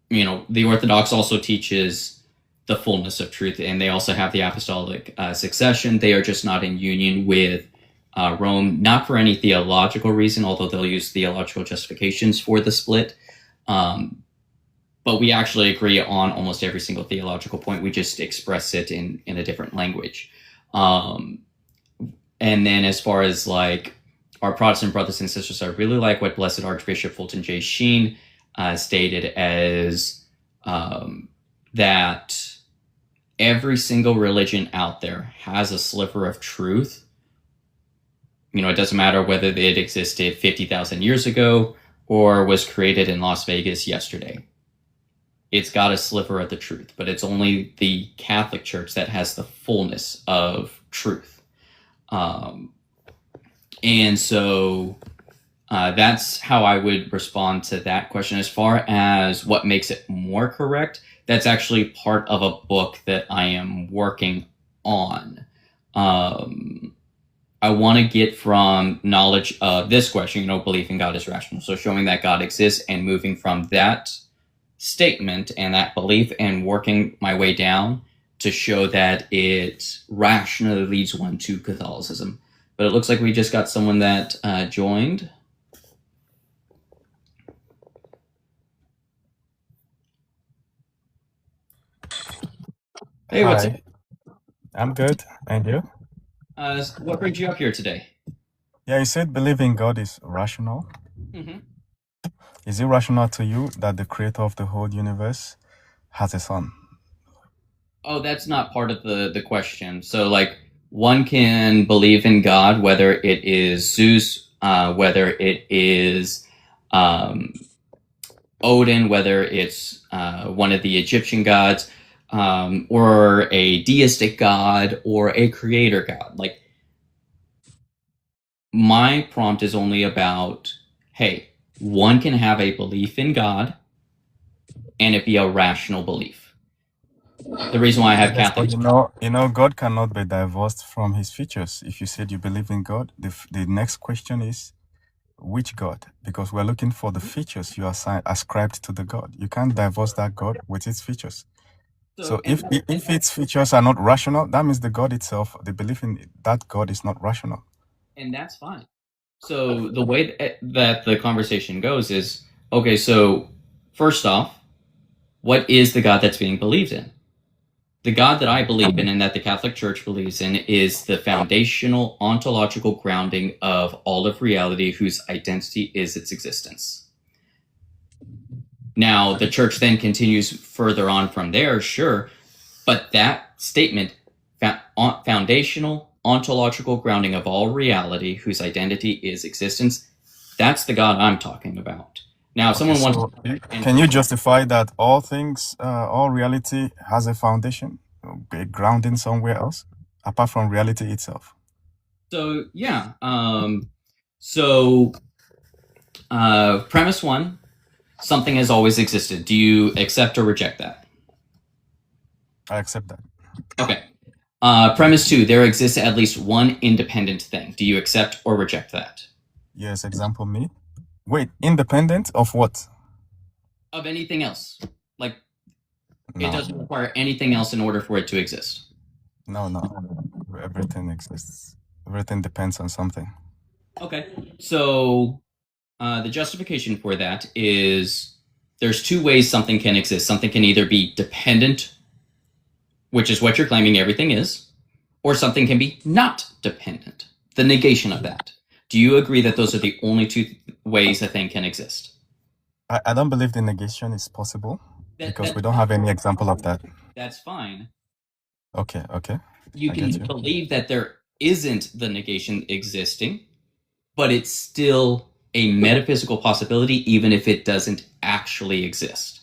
the Orthodox also teaches the fullness of truth, and they also have the apostolic succession. They are just not in union with Rome, not for any theological reason, although they'll use theological justifications for the split. But we actually agree on almost every single theological point. We just express it in a different language. And then as far as like our Protestant brothers and sisters, I really like what Blessed Archbishop Fulton J. Sheen stated as that every single religion out there has a sliver of truth. You know, it doesn't matter whether it existed 50,000 years ago or was created in Las Vegas yesterday. It's got a sliver of the truth, but it's only the Catholic Church that has the fullness of truth. And so that's how I would respond to that question. As far as what makes it more correct, that's actually part of a book that I am working on. I want to get from knowledge of this question, belief in God is rational. So showing that God exists and moving from that statement and that belief and working my way down to show that it rationally leads one to Catholicism. But it looks like we just got someone that joined. Hey, what's up? Hi, I'm good. And you? What brings you up here today? Yeah, you said believing God is rational. Mm-hmm. Is it rational to you that the creator of the whole universe has a son? Oh, that's not part of the question. So, like, one can believe in God, whether it is Zeus, whether it is Odin, whether it's one of the Egyptian gods, or a deistic god, or a creator god. Like, my prompt is only about, hey, one can have a belief in God, and it be a rational belief. The reason why I have Yes, but Catholics. God cannot be divorced from his features. If you said you believe in God, the next question is, which God? Because we're looking for the features you ascribed to the God. You can't divorce that God with its features. So if its features are not rational, that means the God itself, the belief in that God is not rational. And that's fine. So the way that the conversation goes is, okay, so first off, what is the God that's being believed in? The God that I believe in and that the Catholic Church believes in is the foundational ontological grounding of all of reality, whose identity is its existence. Now, the church then continues further on from there, sure, but that statement, foundational ontological grounding of all reality, whose identity is existence, that's the God I'm talking about. Now, if someone wants to... Can you justify that all things, all reality has a foundation, a grounding somewhere else, apart from reality itself? So, yeah. Premise one, something has always existed. Do you accept or reject that? I accept that. Okay. Premise two, there exists at least one independent thing. Do you accept or reject that? Yes, example me. Wait, independent of what? Of anything else. Like, No. It doesn't require anything else in order for it to exist. No. Everything exists. Everything depends on something. Okay. So the justification for that is there's two ways something can exist. Something can either be dependent, which is what you're claiming everything is, or something can be not dependent, the negation of that. Do you agree that those are the only two ways a thing can exist? I don't believe the negation is possible because we don't have any example of that. That's fine. Okay. You can believe that there isn't the negation existing, but it's still a metaphysical possibility, even if it doesn't actually exist.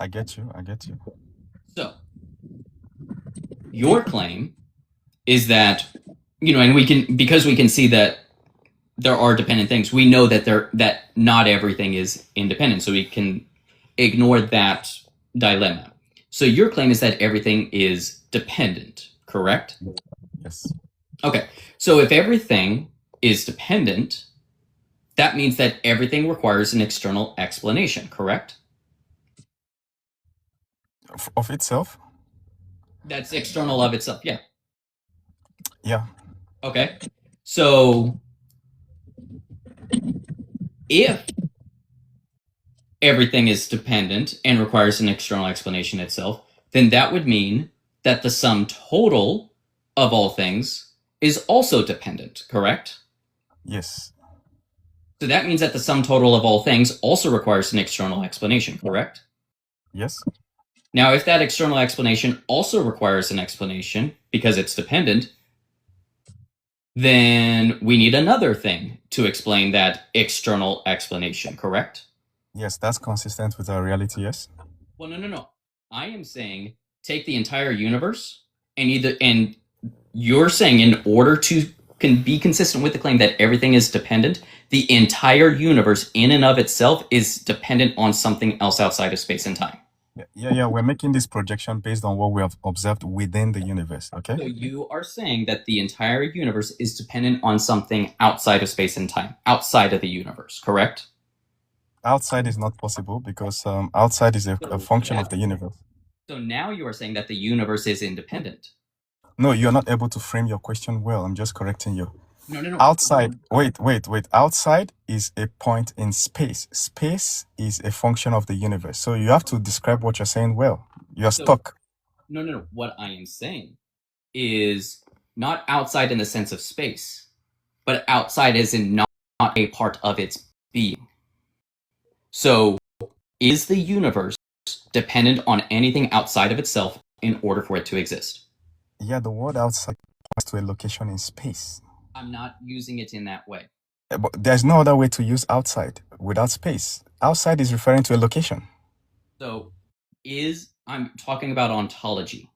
I get you. So, your claim is that, and because we can see that there are dependent things, we know that not everything is independent, so we can ignore that dilemma. So your claim is that everything is dependent, correct? Yes. Okay, so if everything is dependent, that means that everything requires an external explanation, correct? Of itself? That's external of itself, yeah. Yeah. Okay, so if everything is dependent and requires an external explanation itself, then that would mean that the sum total of all things is also dependent, correct? Yes. So that means that the sum total of all things also requires an external explanation, correct? Yes. Now, if that external explanation also requires an explanation because it's dependent, then we need another thing to explain that external explanation, correct? Yes, that's consistent with our reality. Yes. Well, no. I am saying take the entire universe and you're saying in order to can be consistent with the claim that everything is dependent, the entire universe in and of itself is dependent on something else outside of space and time. Yeah. We're making this projection based on what we have observed within the universe. Okay. So you are saying that the entire universe is dependent on something outside of space and time, outside of the universe, correct? Outside is not possible because outside is a function of the universe. So now you are saying that the universe is independent. No, you're not able to frame your question well. I'm just correcting you. No. Outside, wait. Outside is a point in space. Space is a function of the universe. So you have to describe what you're saying well. You're stuck. No. What I am saying is not outside in the sense of space, but outside as in not a part of its being. So is the universe dependent on anything outside of itself in order for it to exist? Yeah, the word outside points to a location in space. I'm not using it in that way. But there's no other way to use outside without space. Outside is referring to a location. So I'm talking about ontology.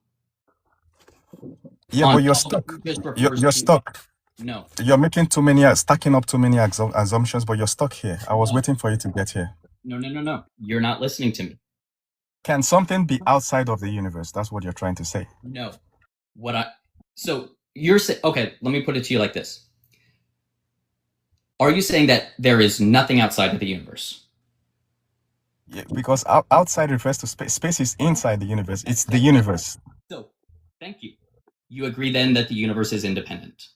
Yeah, but you're stuck. You're stuck. No. You're making stacking up too many assumptions, but you're stuck here. I was waiting for you to get here. No. You're not listening to me. Can something be outside of the universe? That's what you're trying to say. No. So you're saying, okay, let me put it to you like this. Are you saying that there is nothing outside of the universe? Yeah, because outside refers to space. Space is inside the universe. It's the universe. So, thank you. You agree then that the universe is independent?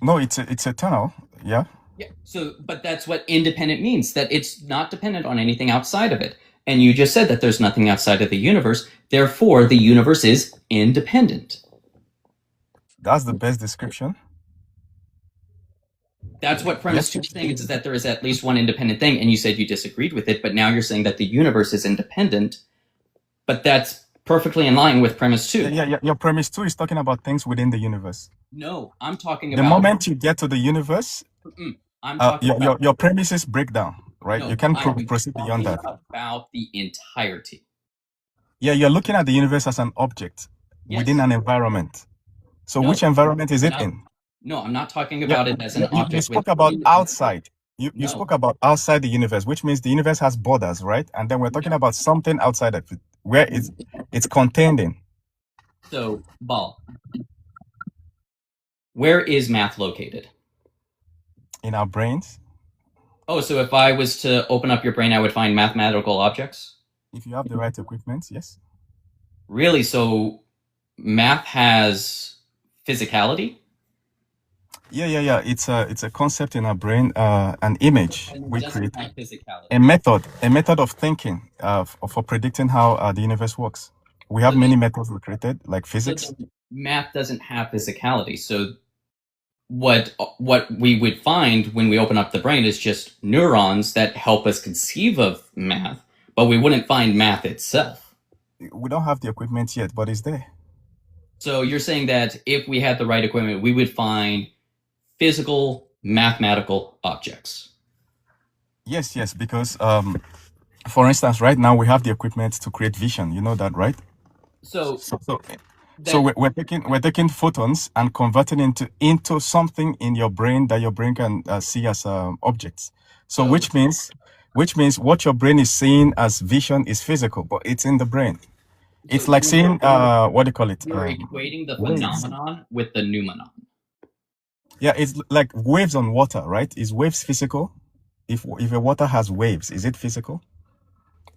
No, it's eternal. Yeah. Yeah. So, but that's what independent means, that it's not dependent on anything outside of it. And you just said that there's nothing outside of the universe. Therefore, the universe is independent. That's the best description. That's what premise 2 is saying, is that there is at least one independent thing, and you said you disagreed with it, but now you're saying that the universe is independent, but that's perfectly in line with premise 2. Yeah. Your premise 2 is talking about things within the universe. No, I'm talking about... The moment you get to the universe, I'm talking about... Your premises break down, right? No, you can't I'm proceed beyond that. About the entirety. Yeah, you're looking at the universe as an object within an environment. So which environment is it in? No, I'm not talking about it as an object. You spoke about outside. You spoke about outside the universe, which means the universe has borders, right? And then we're talking about something outside of it, where it's contained in. So, Bal, where is math located? In our brains. Oh, so if I was to open up your brain, I would find mathematical objects? If you have the right equipment, yes. Really? So math has physicality? Yeah. It's a concept in our brain, an image we create, physicality. a method of thinking for predicting how the universe works. We have many methods we created, like physics. So math doesn't have physicality. So what we would find when we open up the brain is just neurons that help us conceive of math, but we wouldn't find math itself. We don't have the equipment yet, but it's there. So you're saying that if we had the right equipment, we would find physical mathematical objects? Yes, because for instance, right now we have the equipment to create vision. You know that, right? So we're taking photons and converting into something in your brain that your brain can see as objects. So which means what your brain is seeing as vision is physical, but it's in the brain. It's like seeing what do you call it? You're equating the phenomenon with the noumenon. Yeah, it's like waves on water, right? Is waves physical? If a water has waves, is it physical?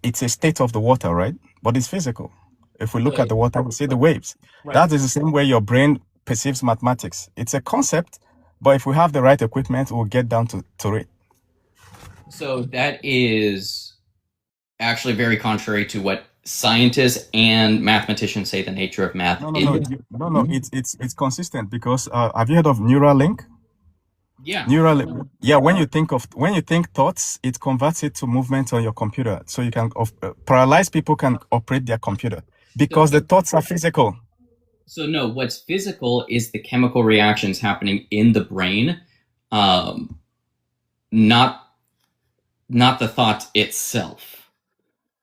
It's a state of the water, right? But it's physical. If we look at the water, we see the waves. Right. That is the same way your brain perceives mathematics. It's a concept, but if we have the right equipment, we'll get down to it. So that is actually very contrary to what scientists and mathematicians say the nature of math No, no, is. no. It's consistent because have you heard of Neuralink? Yeah. Neuralink. Yeah, when you think thoughts, it converts it to movement on your computer, so you can paralyzed people can operate their computer because the thoughts are physical. So no, what's physical is the chemical reactions happening in the brain, not the thought itself.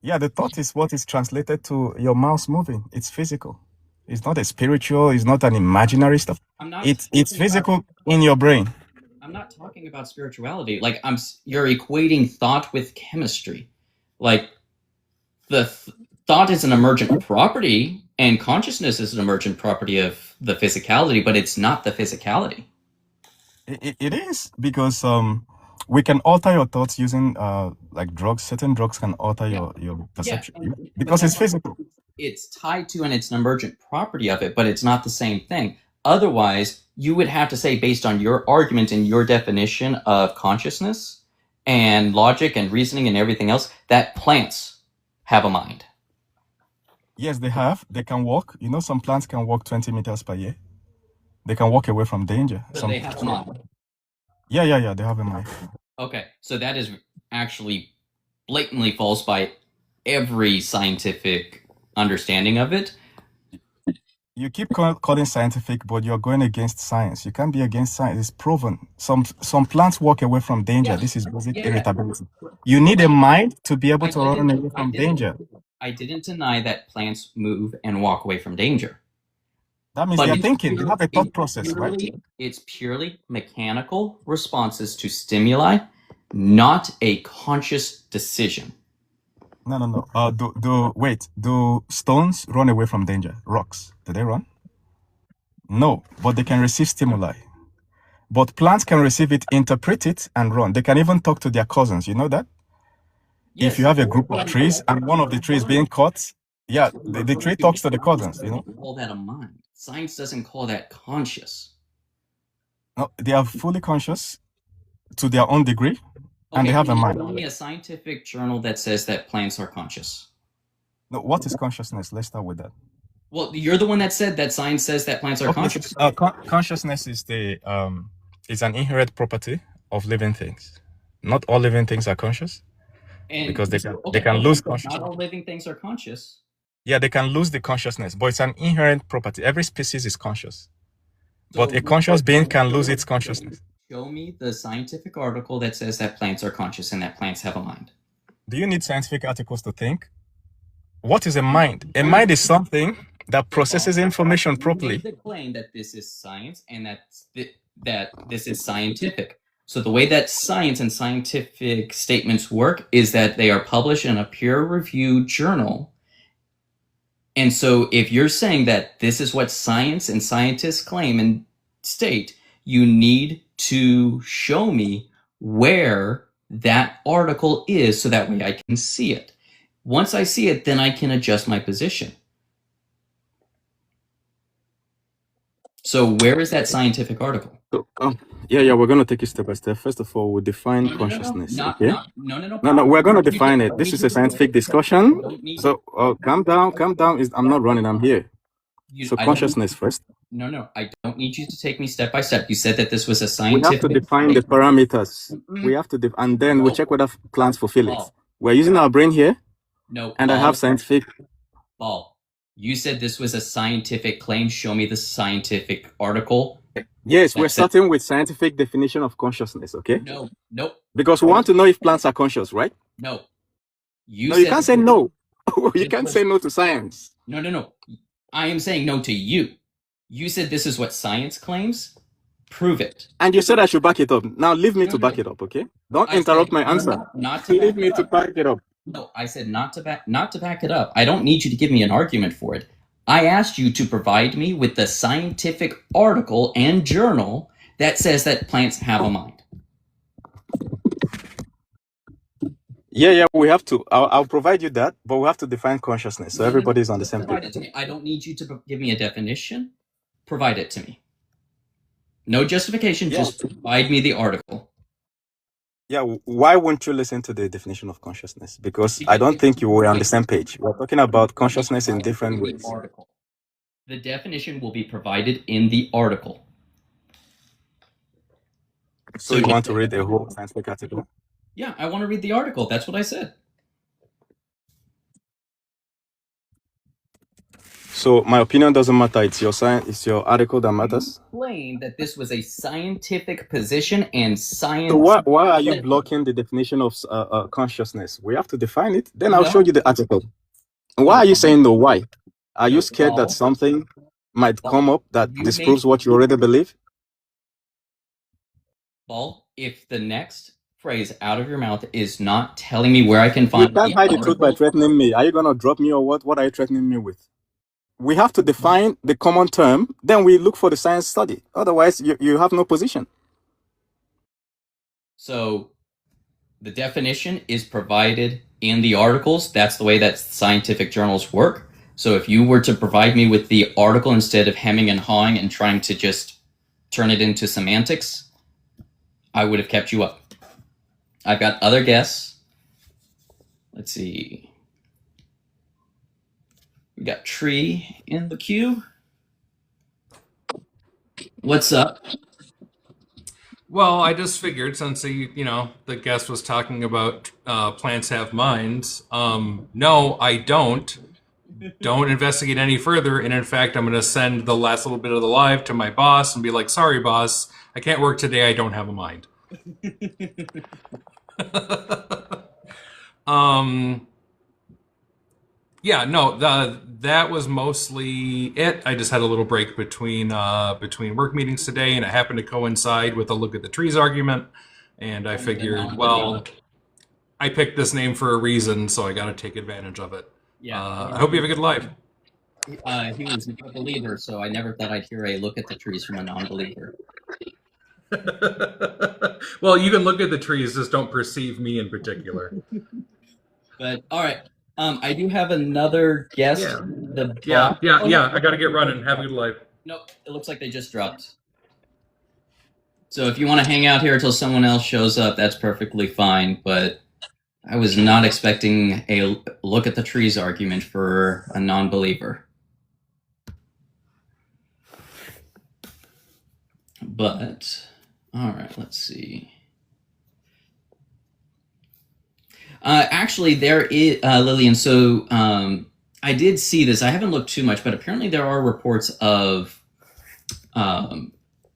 Yeah, the thought is what is translated to your mouse moving. It's physical. It's not a spiritual. It's not an imaginary stuff. It's physical in your brain. I'm not talking about spirituality. Like you're equating thought with chemistry. Like the thought is an emergent property, and consciousness is an emergent property of the physicality, but it's not the physicality. It is because we can alter your thoughts using like drugs. Certain drugs can alter your perception because it's physical. It's tied to and it's an emergent property of it, but it's not the same thing. Otherwise, you would have to say, based on your argument and your definition of consciousness and logic and reasoning and everything else, that plants have a mind. Yes, they have. They can walk. You know, some plants can walk 20 meters per year. They can walk away from danger. So they have a mind. Yeah. They have a mind. Okay, so that is actually blatantly false by every scientific understanding of it. You keep calling scientific, but you're going against science. You can't be against science. It's proven. Some plants walk away from danger. Yeah. This is basic irritability. You need a mind to be able to run away from danger. I didn't deny that plants move and walk away from danger. That means they're thinking. They have a thought process, right? It's purely mechanical responses to stimuli, not a conscious decision. No. Do stones run away from danger? Rocks, do they run? No, but they can receive stimuli. But plants can receive it, interpret it, and run. They can even talk to their cousins. You know that? Yes. If you have a group of trees and one of the trees being cut, yeah, the tree talks to the cousins. You know. Call that a mind. Science doesn't call that conscious. No, they are fully conscious to their own degree. Okay, and they have a mind. Tell me a scientific journal that says that plants are conscious. No, what is consciousness? Let's start with that. Well, you're the one that said that science says that plants are conscious. Consciousness is is an inherent property of living things. Not all living things are conscious, because they can lose consciousness. Not all living things are conscious. Yeah, they can lose the consciousness, but it's an inherent property. Every species is conscious, but a conscious being can lose its consciousness. Show me the scientific article that says that plants are conscious and that plants have a mind. Do you need scientific articles to think? What is a mind? A mind is something that processes information properly. They claim that this is science and that this is scientific. So the way that science and scientific statements work is that they are published in a peer-reviewed journal. And so if you're saying that this is what science and scientists claim and state, you need to show me where that article is so that way I can see it. Once I see it, then I can adjust my position. So where is that scientific article? So, yeah, we're going to take it step by step. First of all, we'll define consciousness. Okay? No, we're going to define it. This is a scientific discussion. So calm down. I'm not running, I'm here. So consciousness first. No, I don't need you to take me step by step. You said that this was a scientific... We have to define the parameters. We have to, and then we'll check whether plants fulfill it. We're using our brain here. No. And I have scientific... Paul, you said this was a scientific claim. Show me the scientific article. Yes, we're starting with scientific definition of consciousness, okay? No. Because we want to know if plants are conscious, right? No. You can't say no. You can't say no to science. No. I am saying no to you. You said this is what science claims. Prove it. And you said I should back it up. Now leave me to back it up, okay? Don't interrupt my answer. Not to leave me to back it up. No, I said not to back it up. I don't need you to give me an argument for it. I asked you to provide me with the scientific article and journal that says that plants have a mind. Yeah, we have to. I'll provide you that, but we have to define consciousness so everybody's on the same page. I don't need you to give me a definition. Provide it to me. No justification, just provide me the article. Yeah, why won't you listen to the definition of consciousness? Because I Because don't it's think you were on the wait, same page. We're talking about it's consciousness in provided different in the ways. article. The definition will be provided in the article. So So you just want to read the whole scientific article? yeah, I want to read the article. That's what I said. So my opinion doesn't matter. It's your science. It's your article that matters. Explain that this was a scientific position and So science. why are you blocking the definition of consciousness? We have to define it. Then I'll show No, you the article. Why no, are you saying no? Why? Are you no, scared that Paul. something might come up that You disproves make what you already believe? Paul. If the next phrase out of your mouth is not telling me where I can You find can't the hide the truth by article, threatening me. Are you gonna drop me or what? What are you threatening me with? We have to define the common term, then we look for the science study. Otherwise, you have no position. so the definition is provided in the articles. That's the way that scientific journals work. So if you were to provide me with the article instead of hemming and hawing and trying to just turn it into semantics, I would have kept you up. I've got other guests. Let's see. We got Tree in the queue. What's up? Well, I just figured since the guest was talking about plants have minds. No, I don't. Don't investigate any further. And in fact, I'm going to send the last little bit of the live to my boss and be like, "Sorry, boss, I can't work today. I don't have a mind." Yeah, no, that was mostly it. I just had a little break between work meetings today, and it happened to coincide with a look at the trees argument. And I figured, well, I picked this name for a reason, so I got to take advantage of it. Yeah. I hope you have a good life. He was a believer, so I never thought I'd hear a look at the trees from a non-believer. Well, you can look at the trees, just don't perceive me in particular. But all right, I do have another guest. Yeah. I got to get running. Have a good life. Nope, it looks like they just dropped. So if you want to hang out here until someone else shows up, that's perfectly fine. But I was not expecting a look at the trees argument for a non-believer. But all right, let's see. Actually, there is Lillian. So I did see this. I haven't looked too much, but apparently there are reports of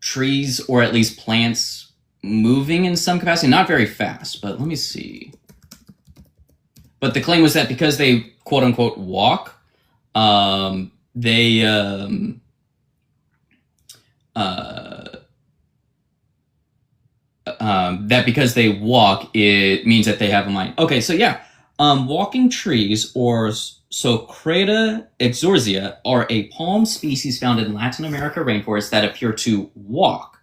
trees or at least plants moving in some capacity, not very fast. But let me see. But the claim was that because they quote unquote walk, that because they walk, it means that they have a mind. Okay, so yeah, walking trees, or Socrata exorsia, are a palm species found in Latin America rainforests that appear to walk.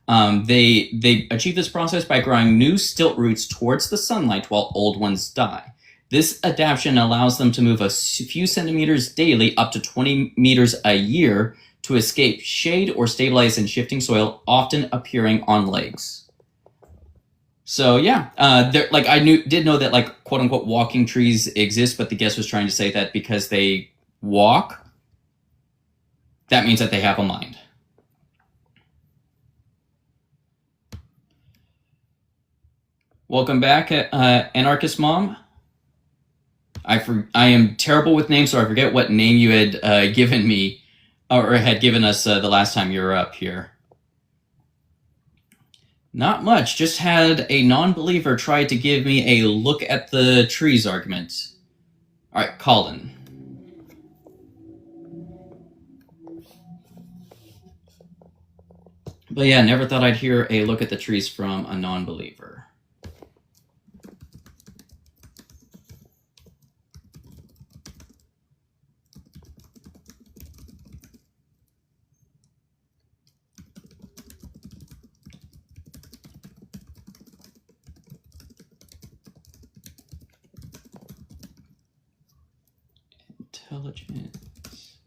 They achieve this process by growing new stilt roots towards the sunlight while old ones die. This adaptation allows them to move a few centimeters daily, up to 20 meters a year, to escape shade or stabilize in shifting soil, often appearing on legs. So yeah, I did know that like quote unquote walking trees exist, but the guest was trying to say that because they walk, that means that they have a mind. Welcome back, Anarchist Mom. I am terrible with names, so I forget what name you had given me, or had given us the last time you were up here. Not much. Just had a non-believer try to give me a look at the trees argument. All right, Colin. But yeah, never thought I'd hear a look at the trees from a non-believer. Intelligence.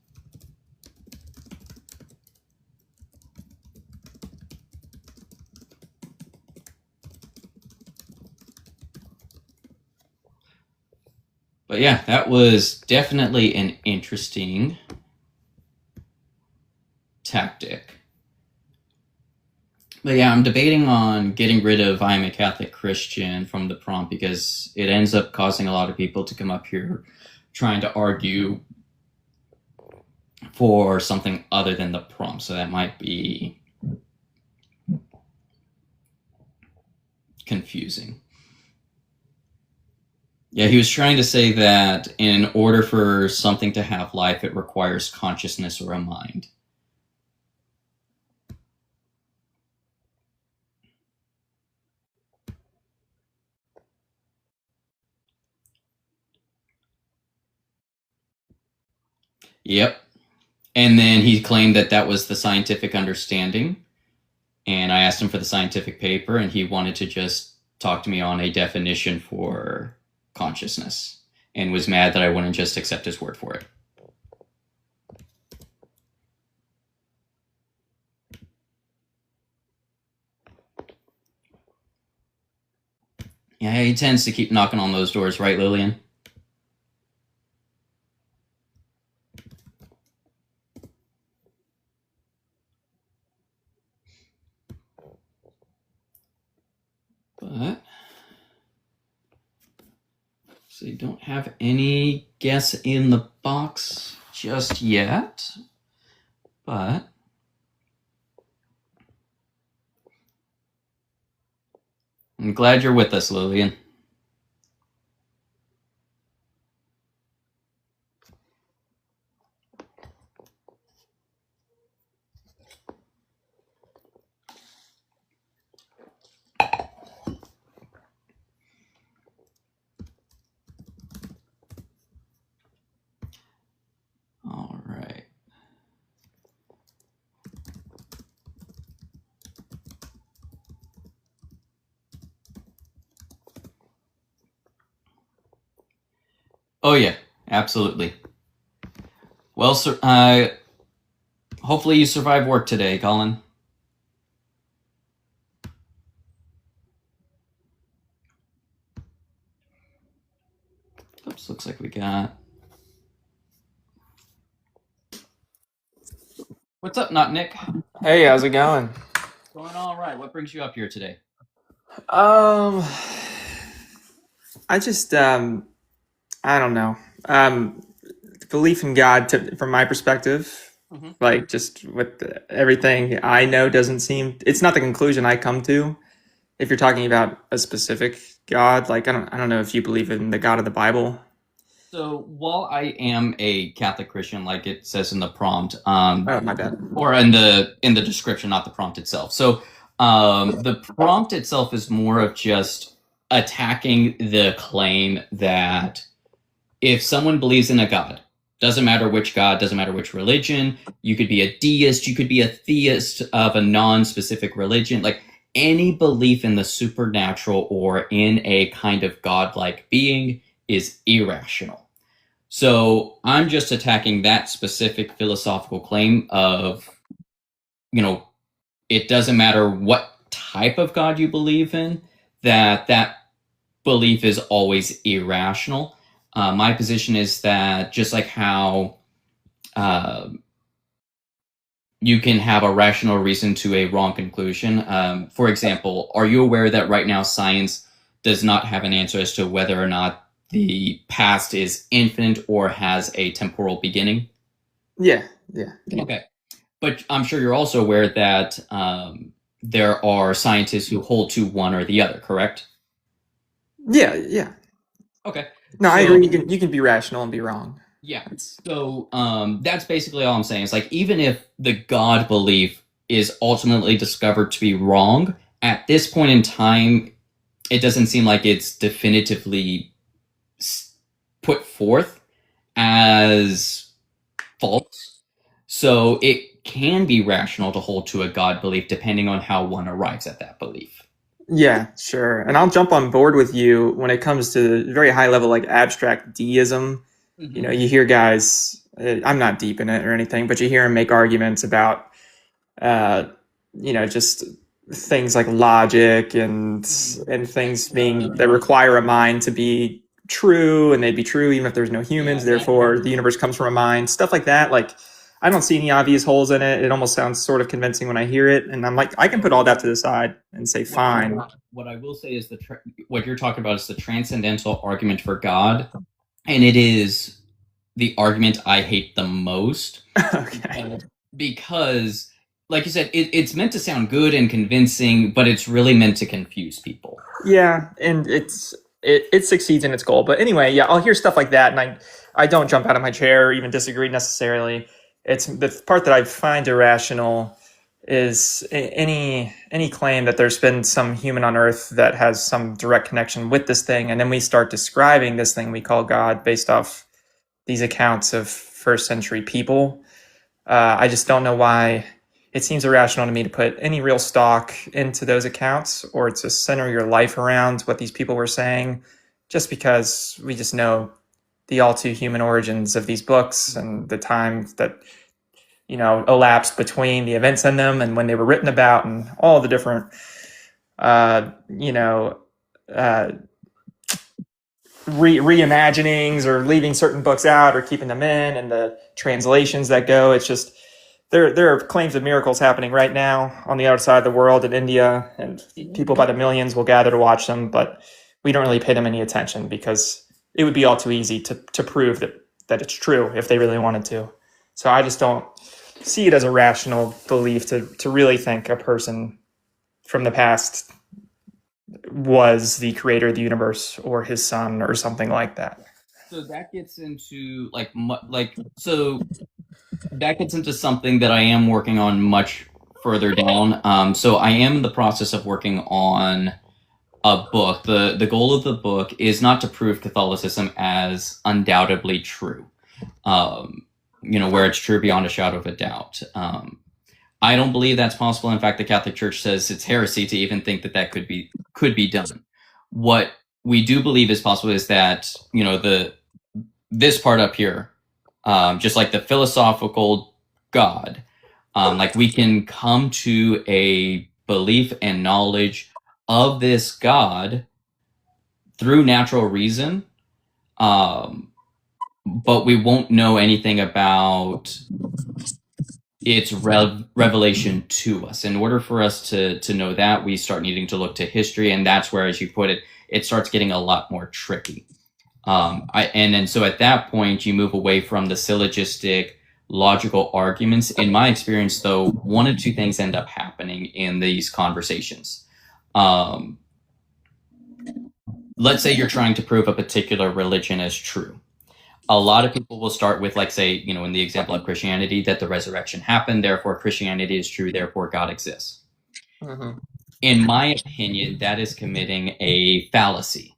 But yeah, that was definitely an interesting tactic. But yeah, I'm debating on getting rid of "I'm a Catholic Christian" from the prompt because it ends up causing a lot of people to come up here trying to argue for something other than the prompt. So that might be confusing. Yeah, he was trying to say that in order for something to have life, it requires consciousness or a mind. Yep. And then he claimed that that was the scientific understanding. And I asked him for the scientific paper, and he wanted to just talk to me on a definition for consciousness and was mad that I wouldn't just accept his word for it. Yeah, he tends to keep knocking on those doors, right, Lillian? But so you don't have any guess in the box just yet, but I'm glad you're with us, Lillian. All right. Oh yeah, absolutely. Well, sir, hopefully you survive work today, Colin. Oops, looks like we got... What's up, Not Nick? Hey, how's it going? Going all right. What brings you up here today? I just I don't know. Belief in God, from my perspective, Mhm. like just with everything I know, doesn't seem. It's not the conclusion I come to. If you're talking about a specific God, like I don't know if you believe in the God of the Bible. So while I am a Catholic Christian, like it says in the prompt, Oh, my bad. or in the description, not the prompt itself. So the prompt itself is more of just attacking the claim that if someone believes in a God, doesn't matter which God, doesn't matter which religion, you could be a deist, you could be a theist of a non-specific religion, like any belief in the supernatural or in a kind of godlike being is irrational. So I'm just attacking that specific philosophical claim of, you know, it doesn't matter what type of God you believe in, that belief is always irrational. My position is that just like how you can have a rational reason to a wrong conclusion. For example, are you aware that right now science does not have an answer as to whether or not the past is infinite or has a temporal beginning? Yeah. Okay. But I'm sure you're also aware that there are scientists who hold to one or the other, correct? Yeah. Okay. No, I So- agree. You can be rational and be wrong. Yeah. So that's basically all I'm saying. It's like, even if the God belief is ultimately discovered to be wrong, at this point in time, it doesn't seem like it's definitively put forth as false. So it can be rational to hold to a God belief depending on how one arrives at that belief. Yeah, sure. And I'll jump on board with you when it comes to very high level, like abstract deism. You know, you hear guys, I'm not deep in it or anything, but you hear them make arguments about, just things like logic and things that require a mind to be true and they'd be true even if there's no humans, therefore the universe comes from a mind, stuff like that. Like, I don't see any obvious holes in it. It almost sounds sort of convincing when I hear it, and I'm like, I can put all that to the side and say fine. What I will say is what you're talking about is the transcendental argument for God, and it is the argument I hate the most. Okay. Because, like you said, it's meant to sound good and convincing, but it's really meant to confuse people. Yeah, and it succeeds in its goal. But anyway, yeah, I'll hear stuff like that, and I don't jump out of my chair or even disagree necessarily. It's the part that I find irrational is any claim that there's been some human on Earth that has some direct connection with this thing, and then we start describing this thing we call God based off these accounts of first century people. I just don't know why it seems irrational to me to put any real stock into those accounts or to center your life around what these people were saying, just because we just know the all too human origins of these books and the time that, elapsed between the events in them and when they were written about, and all the different, reimaginings or leaving certain books out or keeping them in, and the translations that go. It's just, there are claims of miracles happening right now on the outside of the world in India, and people by the millions will gather to watch them, but we don't really pay them any attention because it would be all too easy to prove that it's true if they really wanted to. So I just don't see it as a rational belief to really think a person from the past was the creator of the universe or his son or something like that. So that gets into that gets into something that I am working on much further down. So I am in the process of working on a book. The goal of the book is not to prove Catholicism as undoubtedly true, where it's true beyond a shadow of a doubt. I don't believe that's possible. In fact, the Catholic Church says it's heresy to even think that could be done. What we do believe is possible is that, this part up here, just like the philosophical God, like we can come to a belief and knowledge of this God through natural reason, but we won't know anything about its revelation to us. In order for us to know that, we start needing to look to history, and that's where, as you put it, it starts getting a lot more tricky. So at that point, you move away from the syllogistic logical arguments. In my experience, though, one of two things end up happening in these conversations. Let's say you're trying to prove a particular religion as true. A lot of people will start with, like, say, in the example of Christianity, that the resurrection happened, therefore Christianity is true, therefore God exists. Mm-hmm. In my opinion, that is committing a fallacy.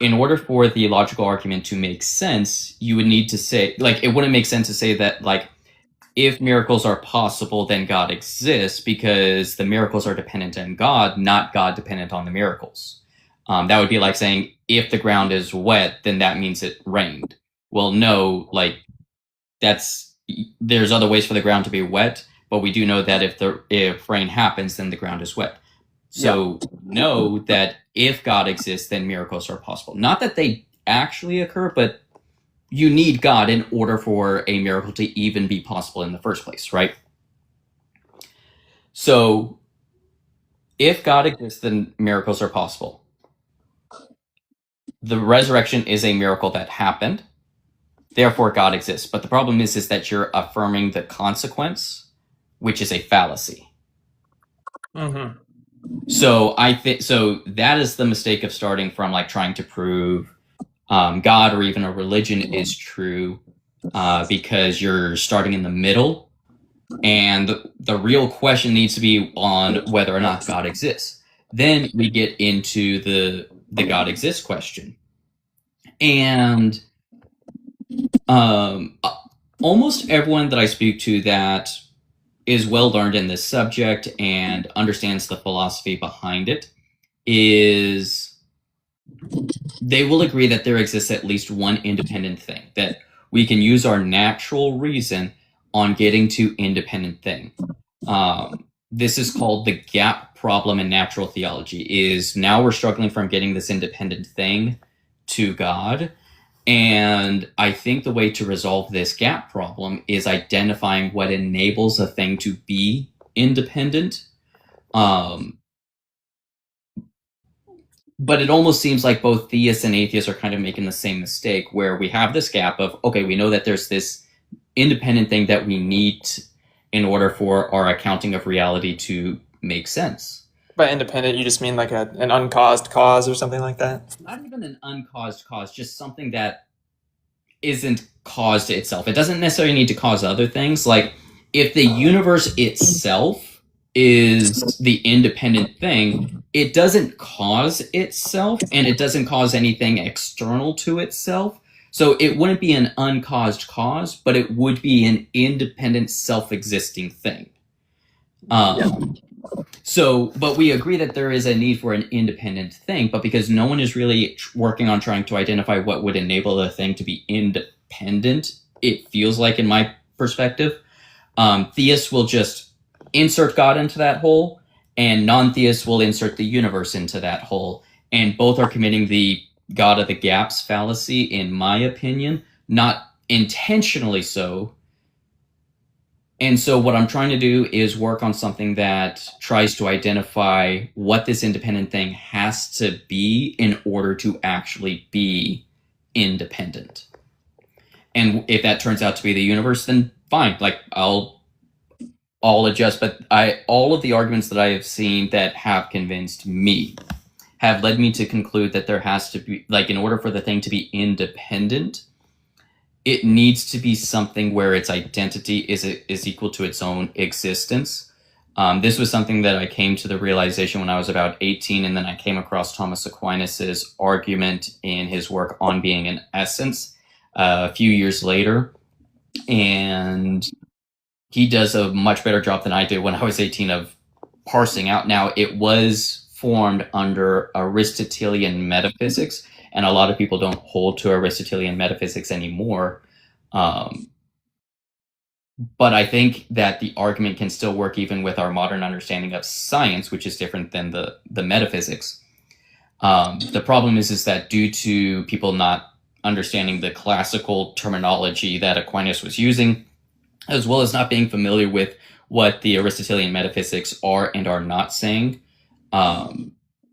In order for the logical argument to make sense, you would need to say, it wouldn't make sense to say that, if miracles are possible, then God exists, because the miracles are dependent on God, not God dependent on the miracles. That would be like saying, if the ground is wet, then that means it rained. Well, no, there's other ways for the ground to be wet, but we do know that if rain happens, then the ground is wet. So know that if God exists, then miracles are possible. Not that they actually occur, but you need God in order for a miracle to even be possible in the first place, right? So if God exists, then miracles are possible. The resurrection is a miracle that happened, therefore God exists. But the problem is that you're affirming the consequence, which is a fallacy. Mm-hmm. So so that is the mistake of starting from trying to prove God or even a religion is true, because you're starting in the middle, and the real question needs to be on whether or not God exists. Then we get into the God exists question, and almost everyone that I speak to that is well learned in this subject and understands the philosophy behind it they will agree that there exists at least one independent thing, that we can use our natural reason on getting to independent thing. This is called the gap problem in natural theology. Is now we're struggling from getting this independent thing to God. And I think the way to resolve this gap problem is identifying what enables a thing to be independent. But it almost seems like both theists and atheists are kind of making the same mistake, where we have this gap of, okay, we know that there's this independent thing that we need in order for our accounting of reality to make sense. By independent, you just mean like an uncaused cause or something like that? Not even an uncaused cause, just something that isn't caused itself. It doesn't necessarily need to cause other things. Like, if the universe itself is the independent thing, it doesn't cause itself, and it doesn't cause anything external to itself. So it wouldn't be an uncaused cause, but it would be an independent, self-existing thing. So, but we agree that there is a need for an independent thing, but because no one is really working on trying to identify what would enable a thing to be independent, it feels like, in my perspective, theists will just insert God into that hole, and non-theists will insert the universe into that hole. And both are committing the God of the gaps fallacy, in my opinion, not intentionally so. And so what I'm trying to do is work on something that tries to identify what this independent thing has to be in order to actually be independent. And if that turns out to be the universe, then fine. Like, I'll adjust. But all of the arguments that I have seen that have convinced me have led me to conclude that there has to be, like, in order for the thing to be independent, it needs to be something where its identity is equal to its own existence. This was something that I came to the realization when I was about 18, and then I came across Thomas Aquinas's argument in his work On Being and Essence a few years later. And he does a much better job than I did when I was 18 of parsing out. Now, it was formed under Aristotelian metaphysics, and a lot of people don't hold to Aristotelian metaphysics anymore. But I think that the argument can still work even with our modern understanding of science, which is different than the metaphysics. The problem is that due to people not understanding the classical terminology that Aquinas was using, as well as not being familiar with what the Aristotelian metaphysics are and are not saying,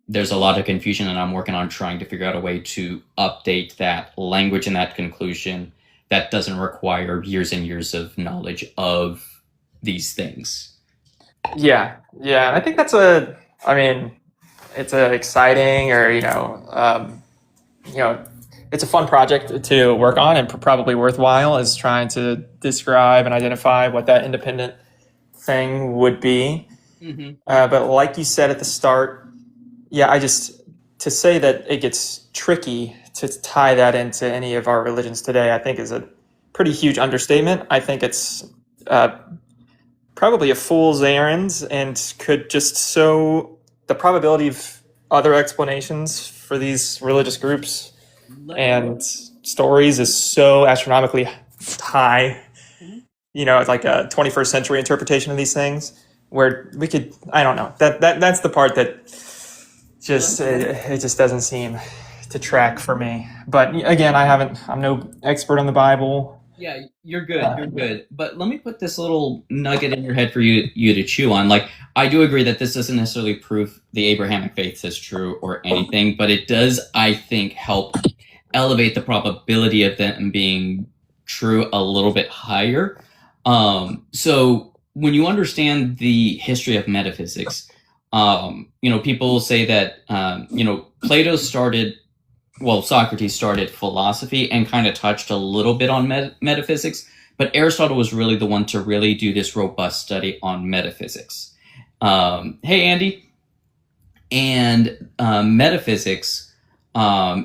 there's a lot of confusion, and I'm working on trying to figure out a way to update that language and that conclusion that doesn't require years and years of knowledge of these things. Yeah. I think it's a exciting, or, it's a fun project to work on, and probably worthwhile, is trying to describe and identify what that independent thing would be. Mm-hmm. But like you said at the start, to say that it gets tricky to tie that into any of our religions today, I think is a pretty huge understatement. I think it's probably a fool's errand, and could just sow the probability of other explanations for these religious groups and stories is so astronomically high. It's like a 21st century interpretation of these things, where we could, I don't know, that's the part that it just doesn't seem to track for me. But again, I'm no expert on the Bible. Yeah, you're good. You're good. But let me put this little nugget in your head for you to chew on. Like, I do agree that this doesn't necessarily prove the Abrahamic faith is true or anything, but it does, I think, help elevate the probability of them being true a little bit higher. So when you understand the history of metaphysics, people say that, Socrates started philosophy and kind of touched a little bit on metaphysics, but Aristotle was really the one to really do this robust study on metaphysics. Hey, Andy. And metaphysics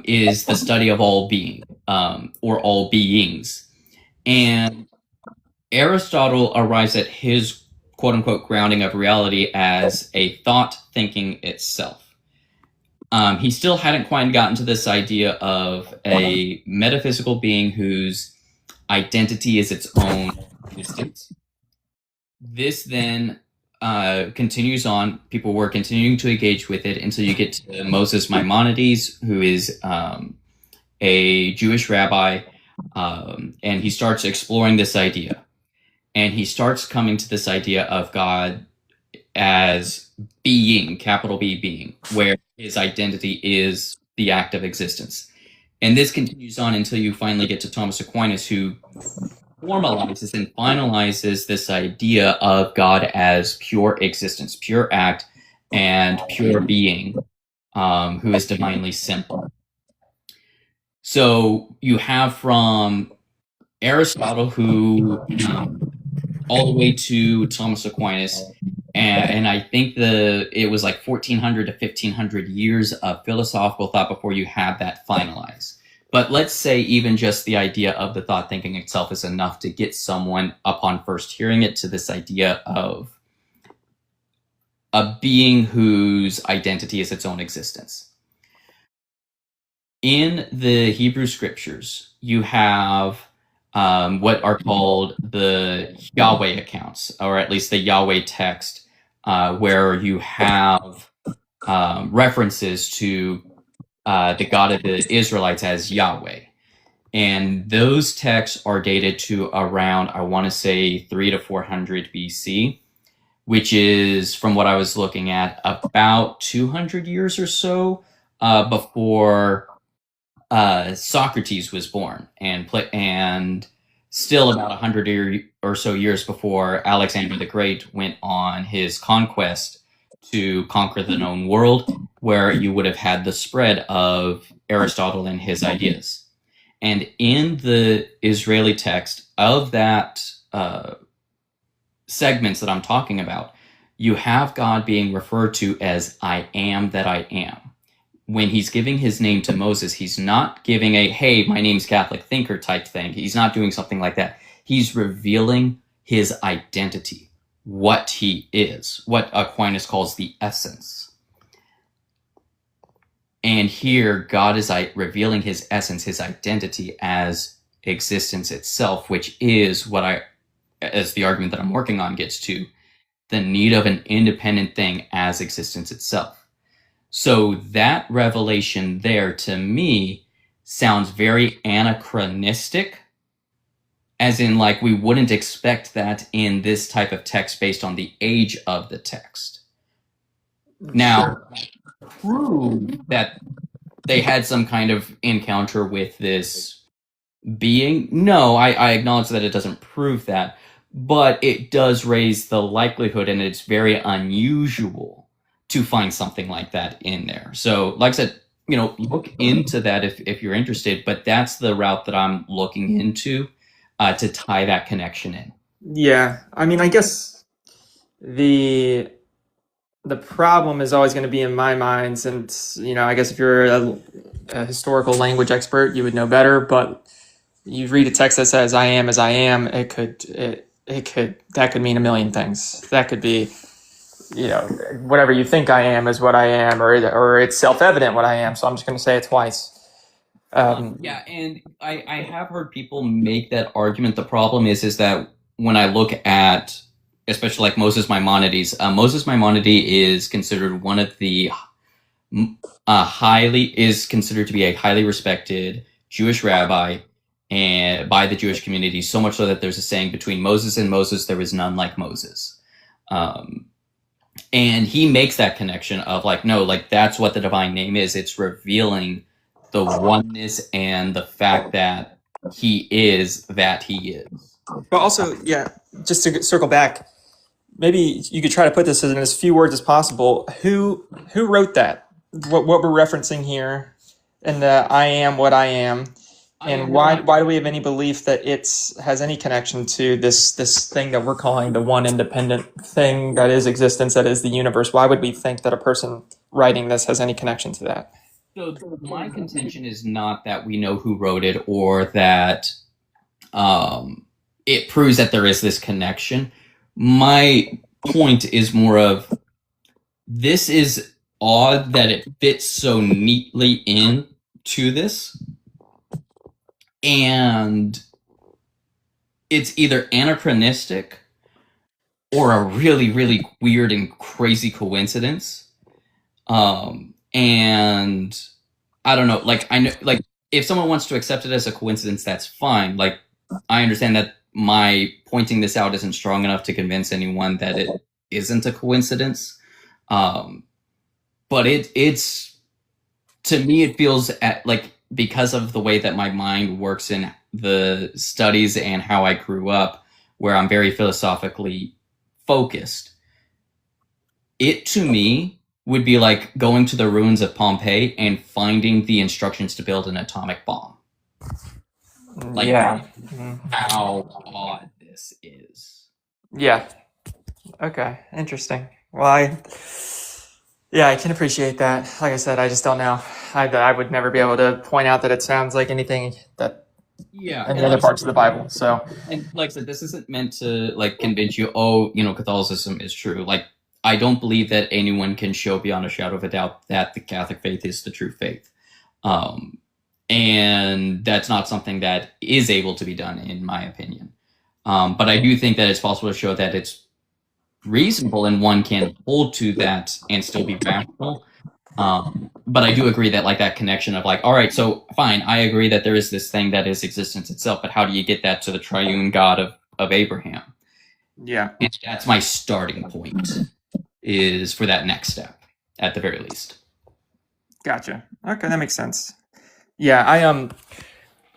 is the study of all being, or all beings. And Aristotle arrives at his quote-unquote grounding of reality as a thought thinking itself. He still hadn't quite gotten to this idea of a metaphysical being whose identity is its own existence. This then continues on. People were continuing to engage with it until you get to Moses Maimonides, who is a Jewish rabbi, and he starts exploring this idea. And he starts coming to this idea of God as being, capital B being, where his identity is the act of existence. And this continues on until you finally get to Thomas Aquinas, who formalizes and finalizes this idea of God as pure existence, pure act, and pure being, who is divinely simple. So you have from Aristotle, who all the way to Thomas Aquinas, and I think it was like 1400 to 1500 years of philosophical thought before you have that finalized. But let's say even just the idea of the thought thinking itself is enough to get someone, upon first hearing it, to this idea of a being whose identity is its own existence. In the Hebrew scriptures, you have what are called the Yahweh accounts, or at least the Yahweh text, where you have references to the God of the Israelites as Yahweh. And those texts are dated to around, I want to say, 300 to 400 BC, which is, from what I was looking at, about 200 years or so before Socrates was born, and still about 100 or so years before Alexander the Great went on his conquest to conquer the known world, where you would have had the spread of Aristotle and his ideas. And in the Israeli text of that segments that I'm talking about, you have God being referred to as I am that I am. When he's giving his name to Moses, he's not giving a, hey, my name's Catholic Thinker type thing. He's not doing something like that. He's revealing his identity, what he is, what Aquinas calls the essence. And here, God is revealing his essence, his identity as existence itself, which is what as the argument that I'm working on gets to, the need of an independent thing as existence itself. So that revelation there, to me, sounds very anachronistic, as in, like, we wouldn't expect that in this type of text based on the age of the text. Now, prove that they had some kind of encounter with this being. No, I acknowledge that it doesn't prove that, but it does raise the likelihood, and it's very unusual to find something like that in there. So, like I said, look into that if you're interested, but that's the route that I'm looking into to tie that connection in. Yeah, I mean, I guess the problem is always going to be in my mind, and I guess if you're a historical language expert, you would know better. But you read a text that says "I am as I am," that could mean a million things. That could be, whatever you think I am is what I am, or it's self-evident what I am. So I'm just going to say it twice. Yeah, and I have heard people make that argument. The problem is that when I look at, especially like Moses Maimonides, Moses Maimonides is considered one of the is considered to be a highly respected Jewish rabbi and by the Jewish community, so much so that there's a saying, between Moses and Moses, there is none like Moses. And he makes that connection of that's what the divine name is. It's revealing the oneness and the fact that he is that he is. But also, yeah, just to circle back, maybe you could try to put this in as few words as possible. Who wrote that? What we're referencing here, and the I am what I am, and why do we have any belief that it has any connection to this thing that we're calling the one independent thing that is existence, that is the universe? Why would we think that a person writing this has any connection to that? So my contention is not that we know who wrote it, or that it proves that there is this connection. My point is more of, this is odd that it fits so neatly into this, and it's either anachronistic or a really, really weird and crazy coincidence. And I don't know, I know, if someone wants to accept it as a coincidence, that's fine. Like, I understand that my pointing this out isn't strong enough to convince anyone that it isn't a coincidence. But it's, to me, it feels like, because of the way that my mind works in the studies and how I grew up, where I'm very philosophically focused, it to me would be like going to the ruins of Pompeii and finding the instructions to build an atomic bomb. Like, Yeah. how odd this is. Yeah. Okay. Interesting. Well, I can appreciate that. Like I said, I just don't know. I would never be able to point out that it sounds like anything that Yeah. any other parts of the Bible. So, And like I said, this isn't meant to like convince you, Catholicism is true. Like, I don't believe that anyone can show beyond a shadow of a doubt that the Catholic faith is the true faith. And that's not something that is able to be done, in my opinion. But I do think that it's possible to show that it's reasonable and one can hold to that and still be rational. But I do agree that like that connection of like, all right, so fine, I agree that there is this thing that is existence itself, but how do you get that to the triune God of Abraham? yeah. That's my starting point, is for that next step, at the very least. Gotcha. Okay, that makes sense. Yeah,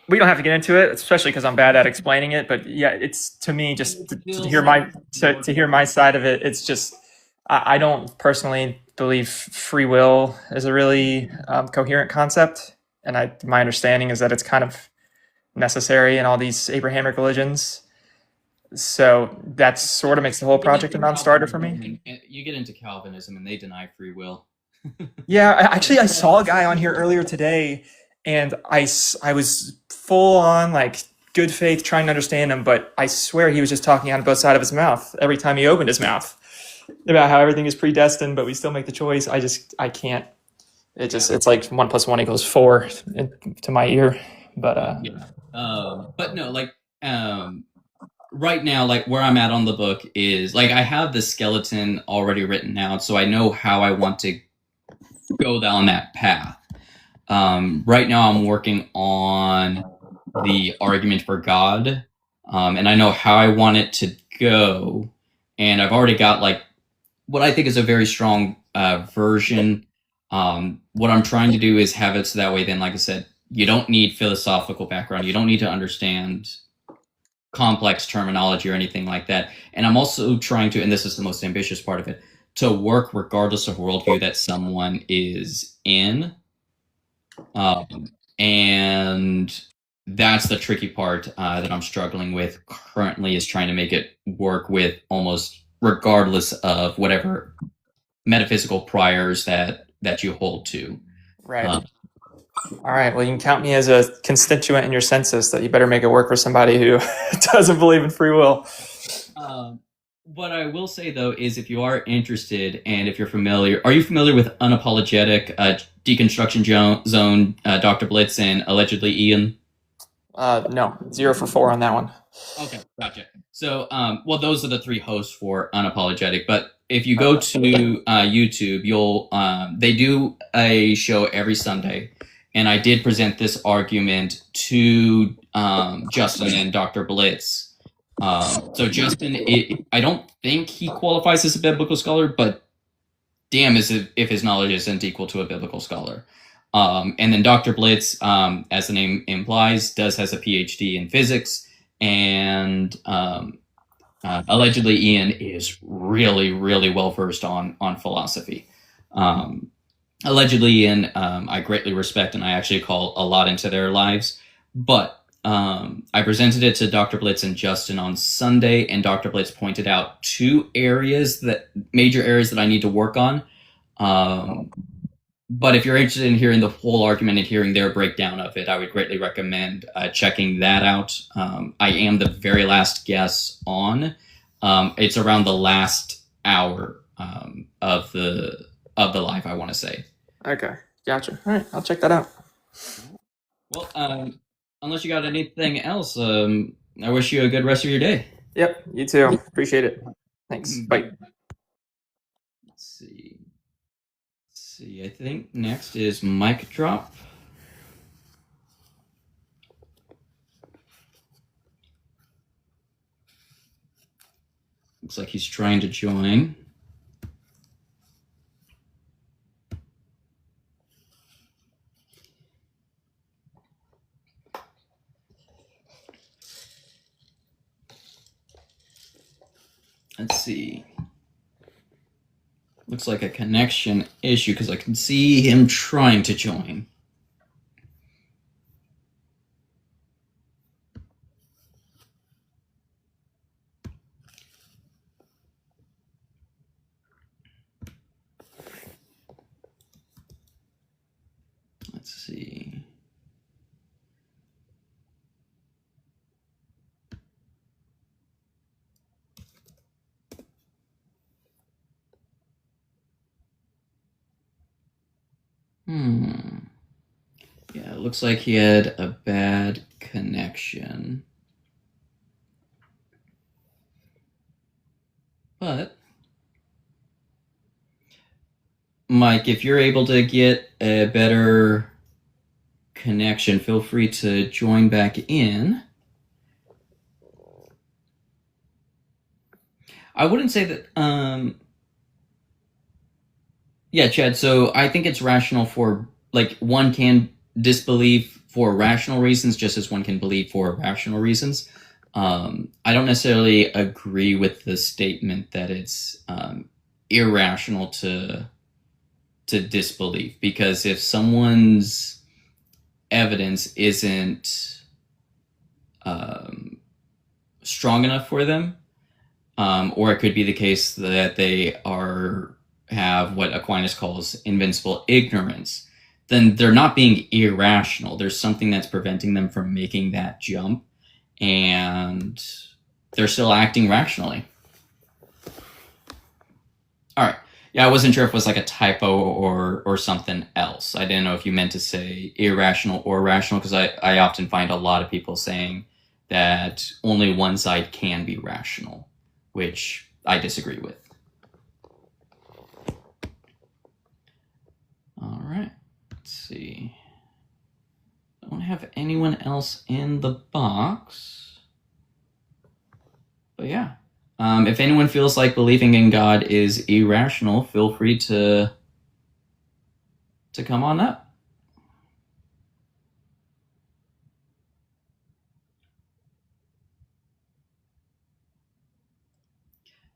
we don't have to get into it, especially because I'm bad at explaining it. But yeah, it's, to me, just to hear my side of it. It's just I don't personally believe free will is a really coherent concept, and my understanding is that it's kind of necessary in all these Abrahamic religions. So that sort of makes the whole project a non-starter for me. You get into Calvinism and they deny free will. Yeah, I saw a guy on here earlier today, and I was full on like good faith trying to understand him, but I swear he was just talking out of both sides of his mouth every time he opened his mouth about how everything is predestined, but we still make the choice. I can't. It's like 1 + 1 = 4 to my ear. But but no, like right now, like where I'm at on the book is like I have the skeleton already written out, so I know how I want to go down that path. Right now I'm working on the argument for God, and I know how I want it to go, and I've already got like what I think is a very strong version. What I'm trying to do is have it so that way then, like I said, you don't need philosophical background, you don't need to understand complex terminology or anything like that. And I'm also trying to, and this is the most ambitious part of it, to work regardless of worldview that someone is in. And that's the tricky part that I'm struggling with currently, is trying to make it work with almost regardless of whatever metaphysical priors that you hold to. right. All right. Well, you can count me as a constituent in your census that you better make it work for somebody who doesn't believe in free will. What I will say, though, is if you are interested, and if you're familiar, are you familiar with Unapologetic, Deconstruction Zone, Dr. Blitz, and allegedly Ian? No, 0 for 4 on that one. Okay, gotcha. So, well, those are the 3 hosts for Unapologetic. But if you go to YouTube, you'll they do a show every Sunday, and I did present this argument to Justin and Dr. Blitz. So Justin, I don't think he qualifies as a biblical scholar, but damn if his knowledge isn't equal to a biblical scholar. And then Dr. Blitz, as the name implies, has a PhD in physics, and allegedly Ian is really, really well versed on philosophy. Allegedly Ian, I greatly respect, and I actually call a lot into their lives, but I presented it to Dr. Blitz and Justin on Sunday, and Dr. Blitz pointed out 2 major areas that I need to work on. But if you're interested in hearing the whole argument and hearing their breakdown of it, I would greatly recommend checking that out. I am the very last guest on. It's around the last hour of the live, I want to say. Okay, gotcha. All right, I'll check that out. Well, unless you got anything else, I wish you a good rest of your day. Yep, you too. Appreciate it. Thanks. Bye. Let's see. I think next is Mic Drop. Looks like he's trying to join. Let's see. Looks like a connection issue because I can see him trying to join. Let's see. Yeah, it looks like he had a bad connection. But, Mike, if you're able to get a better connection, feel free to join back in. I wouldn't say that, yeah, Chad, so I think it's rational for, like, one can disbelieve for rational reasons just as one can believe for rational reasons. I don't necessarily agree with the statement that it's irrational to disbelieve, because if someone's evidence isn't strong enough for them, or it could be the case that they have what Aquinas calls invincible ignorance, then they're not being irrational. There's something that's preventing them from making that jump, and they're still acting rationally. All right. Yeah, I wasn't sure if it was like a typo or something else. I didn't know if you meant to say irrational or rational, because I often find a lot of people saying that only one side can be rational, which I disagree with. All right. Let's see. I don't have anyone else in the box. But yeah. If anyone feels like believing in God is irrational, feel free to come on up.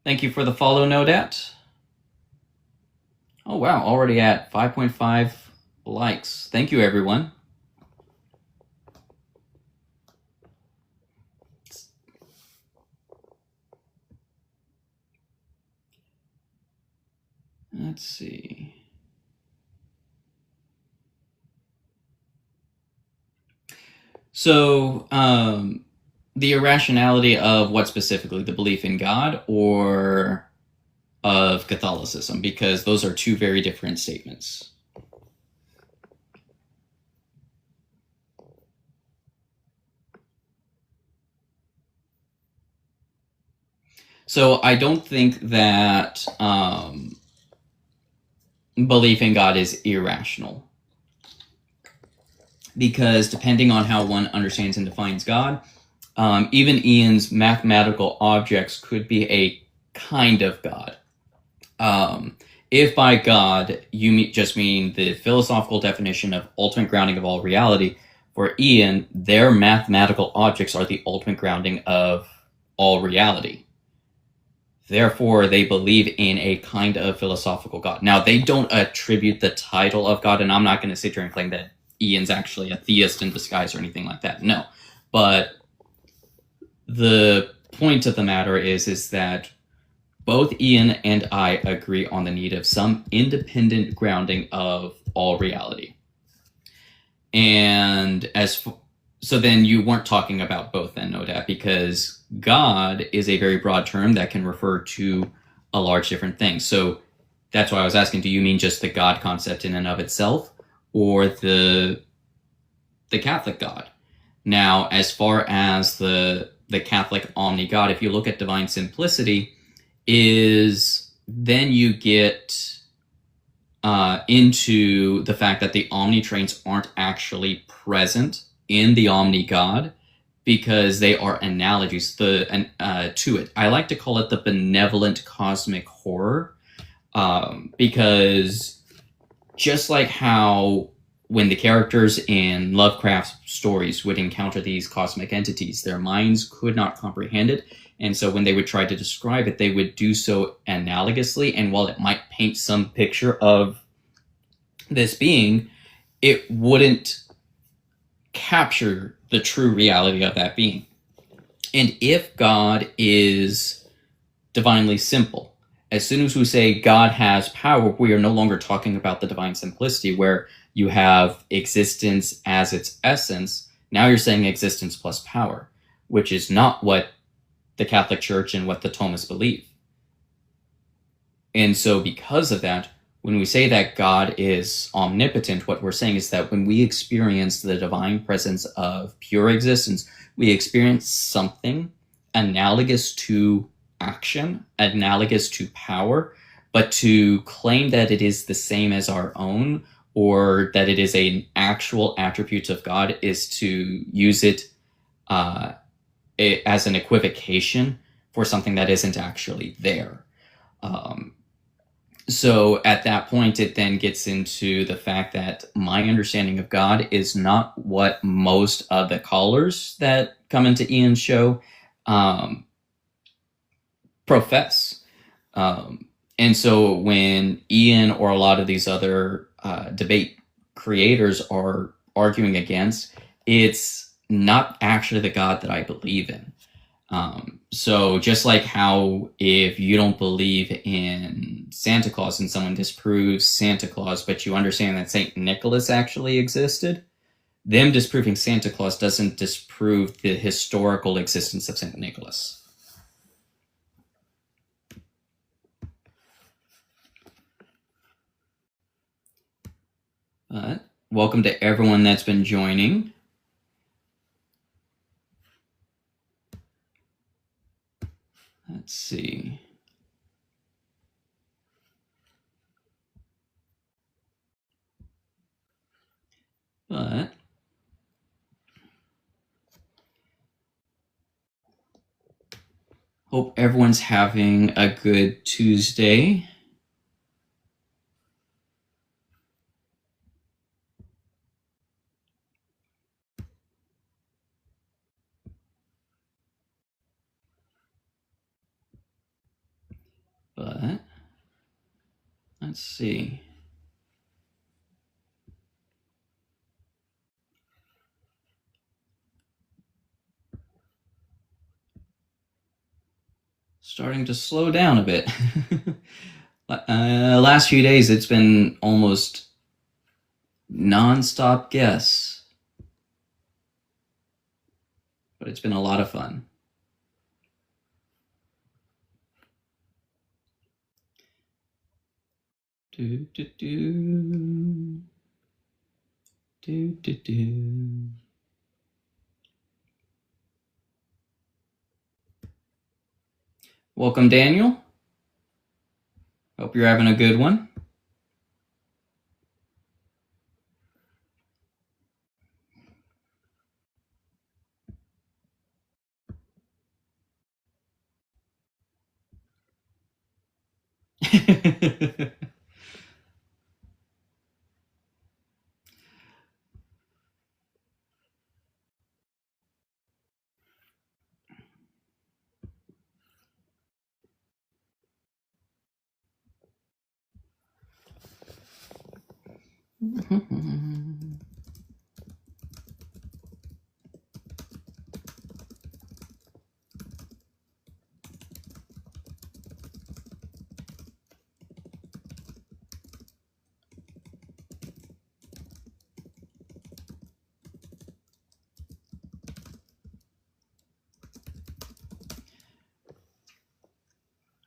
Thank you for the follow, Nodat. Oh, wow. Already at 5.5 likes. Thank you, everyone. Let's see. So, the irrationality of what specifically? The belief in God or of Catholicism? Because those are two very different statements. So I don't think that belief in God is irrational. Because depending on how one understands and defines God, even Ian's mathematical objects could be a kind of God. If by God you just mean the philosophical definition of ultimate grounding of all reality, for Ian, their mathematical objects are the ultimate grounding of all reality. Therefore, they believe in a kind of philosophical God. Now, they don't attribute the title of God, and I'm not going to sit here and claim that Ian's actually a theist in disguise or anything like that. No. But the point of the matter is that both Ian and I agree on the need of some independent grounding of all reality. And so then you weren't talking about both then, no doubt, because God is a very broad term that can refer to a large different thing. So that's why I was asking, do you mean just the God concept in and of itself, or the Catholic God? Now, as far as the Catholic omni-God, if you look at divine simplicity, then you get into the fact that the omni-trains aren't actually present in the omni-God, because they are analogies to it. I like to call it the benevolent cosmic horror, because just like how when the characters in Lovecraft stories would encounter these cosmic entities, their minds could not comprehend it. And so when they would try to describe it, they would do so analogously. And while it might paint some picture of this being, it wouldn't capture the true reality of that being. And if God is divinely simple, as soon as we say God has power, we are no longer talking about the divine simplicity where you have existence as its essence. Now you're saying existence plus power, which is not what the Catholic Church and what the Thomists believe. And so because of that, when we say that God is omnipotent, what we're saying is that when we experience the divine presence of pure existence, we experience something analogous to action, analogous to power, but to claim that it is the same as our own or that it is an actual attribute of God is to use it as an equivocation for something that isn't actually there. So at that point, it then gets into the fact that my understanding of God is not what most of the callers that come into Ian's show profess. And so when Ian or a lot of these other debate creators are arguing against, it's not actually the God that I believe in. So just like how if you don't believe in Santa Claus and someone disproves Santa Claus, but you understand that Saint Nicholas actually existed, them disproving Santa Claus doesn't disprove the historical existence of Saint Nicholas. But welcome to everyone that's been joining. Let's see. But hope everyone's having a good Tuesday. But let's see. Starting to slow down a bit. Last few days, it's been almost non-stop guests. But it's been a lot of fun. Do, do, do. Do, do, do. Welcome, Daniel. Hope you're having a good one.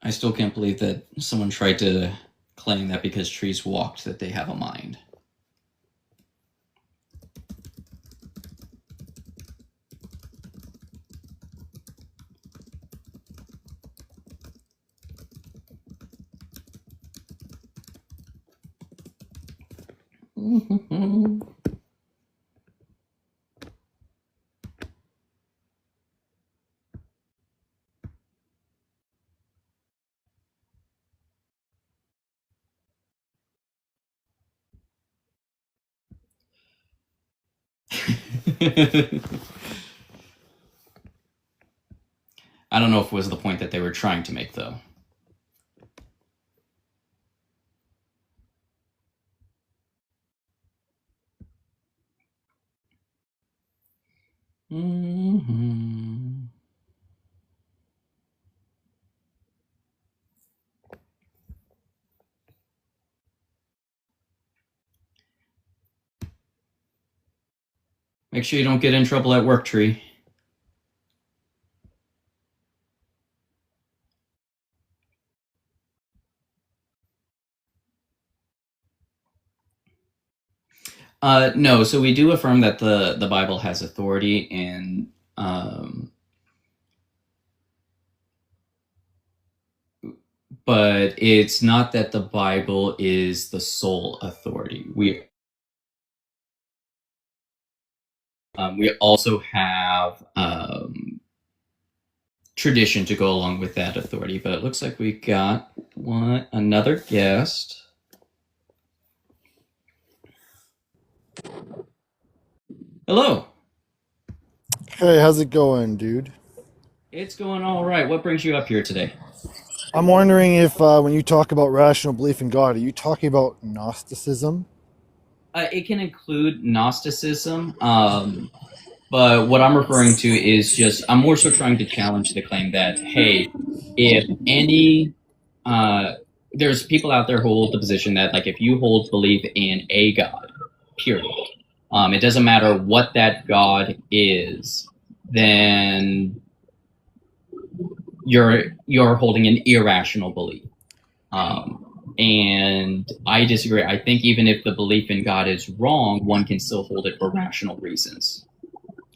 I still can't believe that someone tried to claim that because trees walked that they have a mind. I don't know if it was the point that they were trying to make, though. Mm-hmm. Make sure you don't get in trouble at work, Tree. No, so we do affirm that the Bible has authority, and but it's not that the Bible is the sole authority. We also have tradition to go along with that authority, but it looks like we got another guest. Hello. Hey, how's it going, dude? It's going all right. What brings you up here today? I'm wondering if when you talk about rational belief in God, are you talking about Gnosticism? It can include Gnosticism, but what I'm referring to is just, I'm more so trying to challenge the claim that, hey, if any, there's people out there who hold the position that, like, if you hold belief in a God, period, it doesn't matter what that God is, then you're holding an irrational belief. And I disagree. I think even if the belief in God is wrong, one can still hold it for rational reasons.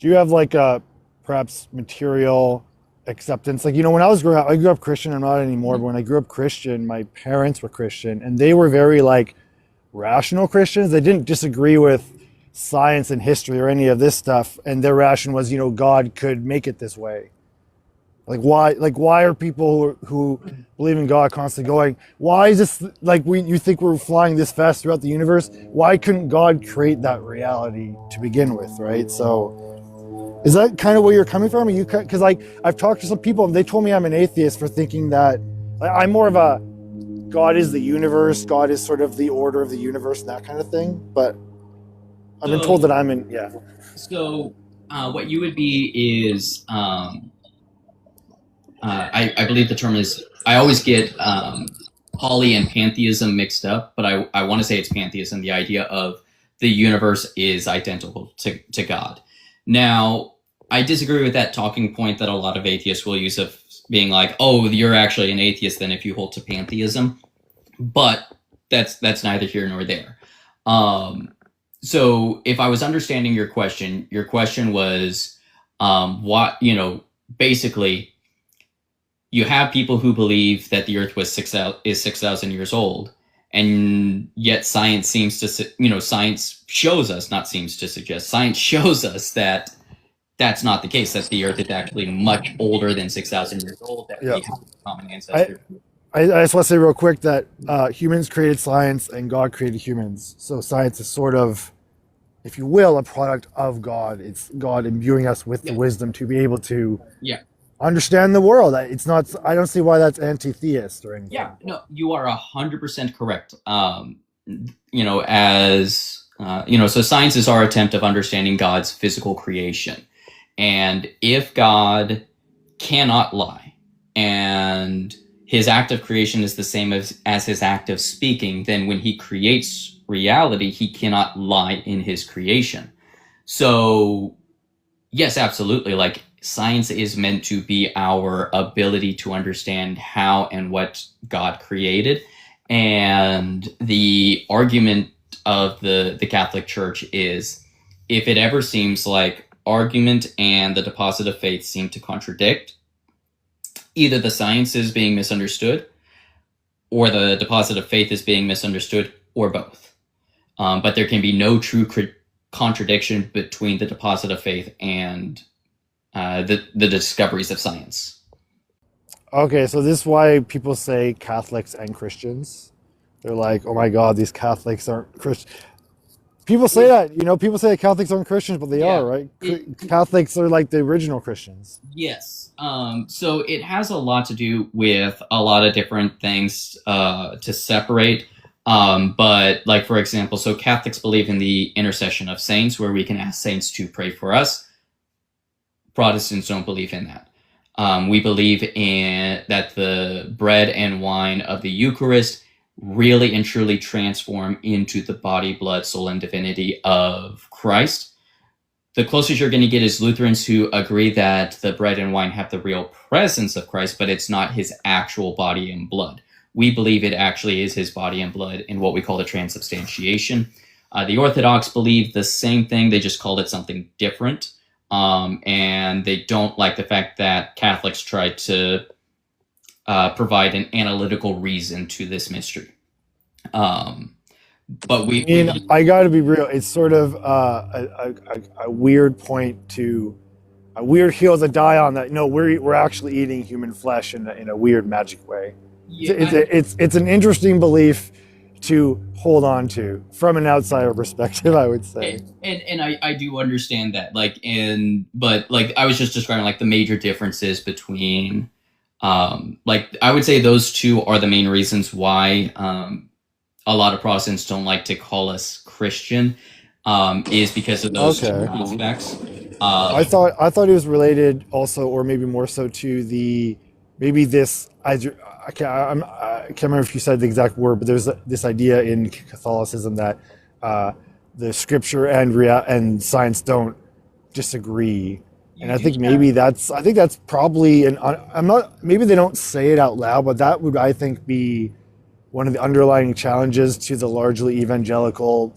Do you have like a perhaps material acceptance? Like, when I was growing up, I grew up Christian. I'm not anymore, but when I grew up Christian, my parents were Christian, and they were very like rational Christians. They didn't disagree with science and history or any of this stuff, and their ration was, God could make it this way. Why are people who believe in God constantly going, why is this, you think we're flying this fast throughout the universe? Why couldn't God create that reality to begin with, right? So is that kind of where you're coming from? Because I've talked to some people and they told me I'm an atheist for thinking that I'm more of a God is the universe, God is sort of the order of the universe, and that kind of thing. But I've been told that I'm in, yeah. So what you would be is, I believe the term is, I always get poly and pantheism mixed up, but I want to say it's pantheism, the idea of the universe is identical to God. Now, I disagree with that talking point that a lot of atheists will use of being like, oh, you're actually an atheist then if you hold to pantheism, but that's neither here nor there. So if I was understanding your question was, what, basically, you have people who believe that the Earth is 6,000 years old, and yet science seems to, science shows us, not seems to suggest, science shows us that that's not the case, that the Earth is actually much older than 6,000 years old, that we have a common ancestor. I just want to say real quick that humans created science and God created humans. So science is sort of, if you will, a product of God. It's God imbuing us with the wisdom to be able to understand the world. It's not, I don't see why that's anti-theist or anything. Yeah, no, you are 100% correct. So science is our attempt of understanding God's physical creation. And if God cannot lie, and his act of creation is the same as his act of speaking, then when he creates reality, he cannot lie in his creation. So yes, absolutely. Like, science is meant to be our ability to understand how and what God created. And the argument of the Catholic Church is, if it ever seems like argument and the deposit of faith seem to contradict, either the science is being misunderstood or the deposit of faith is being misunderstood, or both. But there can be no true contradiction between the deposit of faith and the discoveries of science. Okay, so this is why people say Catholics and Christians. They're like, oh my God, these Catholics aren't Christian. People say that, people say that Catholics aren't Christians, but they Yeah. are, right? Catholics are like the original Christians. Yes. So it has a lot to do with a lot of different things to separate. But like, for example, so Catholics believe in the intercession of saints, where we can ask saints to pray for us. Protestants don't believe in that. We believe in that the bread and wine of the Eucharist really and truly transform into the body, blood, soul, and divinity of Christ. The closest you're going to get is Lutherans, who agree that the bread and wine have the real presence of Christ, but it's not his actual body and blood. We believe it actually is his body and blood in what we call the transubstantiation. The Orthodox believe the same thing, they just called it something different. And they don't like the fact that Catholics try to provide an analytical reason to this mystery. But I got to be real. It's sort of a weird point to a weird hill to die on. That no, we're actually eating human flesh in a weird magic way. Yeah, it's an interesting belief to hold on to from an outsider perspective, I would say. And I do understand that, but I was just describing like the major differences between, like I would say those two are the main reasons why a lot of Protestants don't like to call us Christian, is because of those two aspects. I thought it was related also, or maybe more so, to I can't remember if you said the exact word, but there's this idea in Catholicism that the scripture and science don't disagree, and I think maybe that's probably maybe they don't say it out loud, but that would, I think, be one of the underlying challenges to the largely evangelical,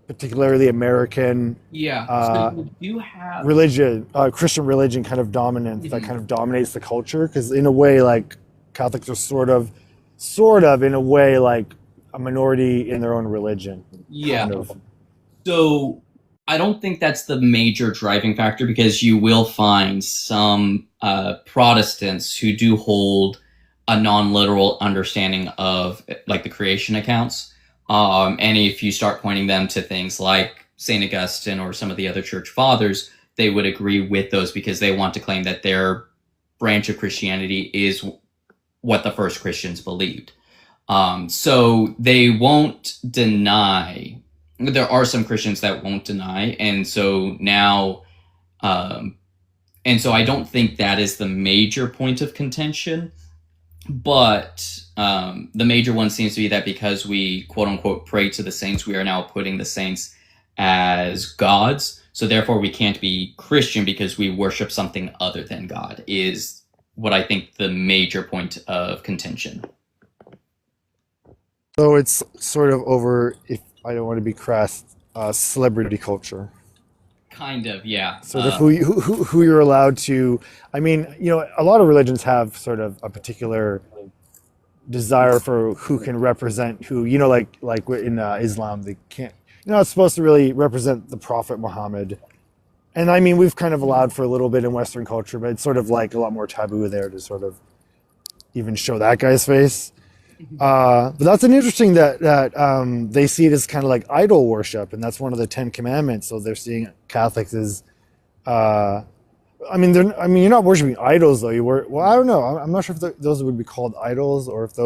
particularly American, so you have religion, Christian religion kind of dominance that kind of dominates the culture, because in a way, like, Catholics are sort of in a way like a minority in their own religion. Yeah. Kind of. So I don't think that's the major driving factor, because you will find some Protestants who do hold a non-literal understanding of like the creation accounts. And if you start pointing them to things like St. Augustine or some of the other church fathers, they would agree with those, because they want to claim that their branch of Christianity is what the first Christians believed. So they won't deny. There are some Christians that won't deny. And so now, and so I don't think that is the major point of contention. But the major one seems to be that because we, quote unquote, pray to the saints, we are now putting the saints as gods. So therefore we can't be Christian because we worship something other than God, is what I think the major point of contention. So it's sort of over, if I don't want to be crass, celebrity culture. Kind of, yeah. Sort of who you're allowed to. I mean, a lot of religions have sort of a particular desire for who can represent who. Like in Islam, they can't. It's supposed to really represent the Prophet Muhammad. And I mean, we've kind of allowed for a little bit in Western culture, but it's sort of like a lot more taboo there to sort of even show that guy's face. But that's an interesting that they see it as kind of like idol worship, and that's one of the 10 Commandments. So they're seeing Catholics as, I mean, you're not worshiping idols though. Well, I don't know. I'm not sure if those would be called idols, or if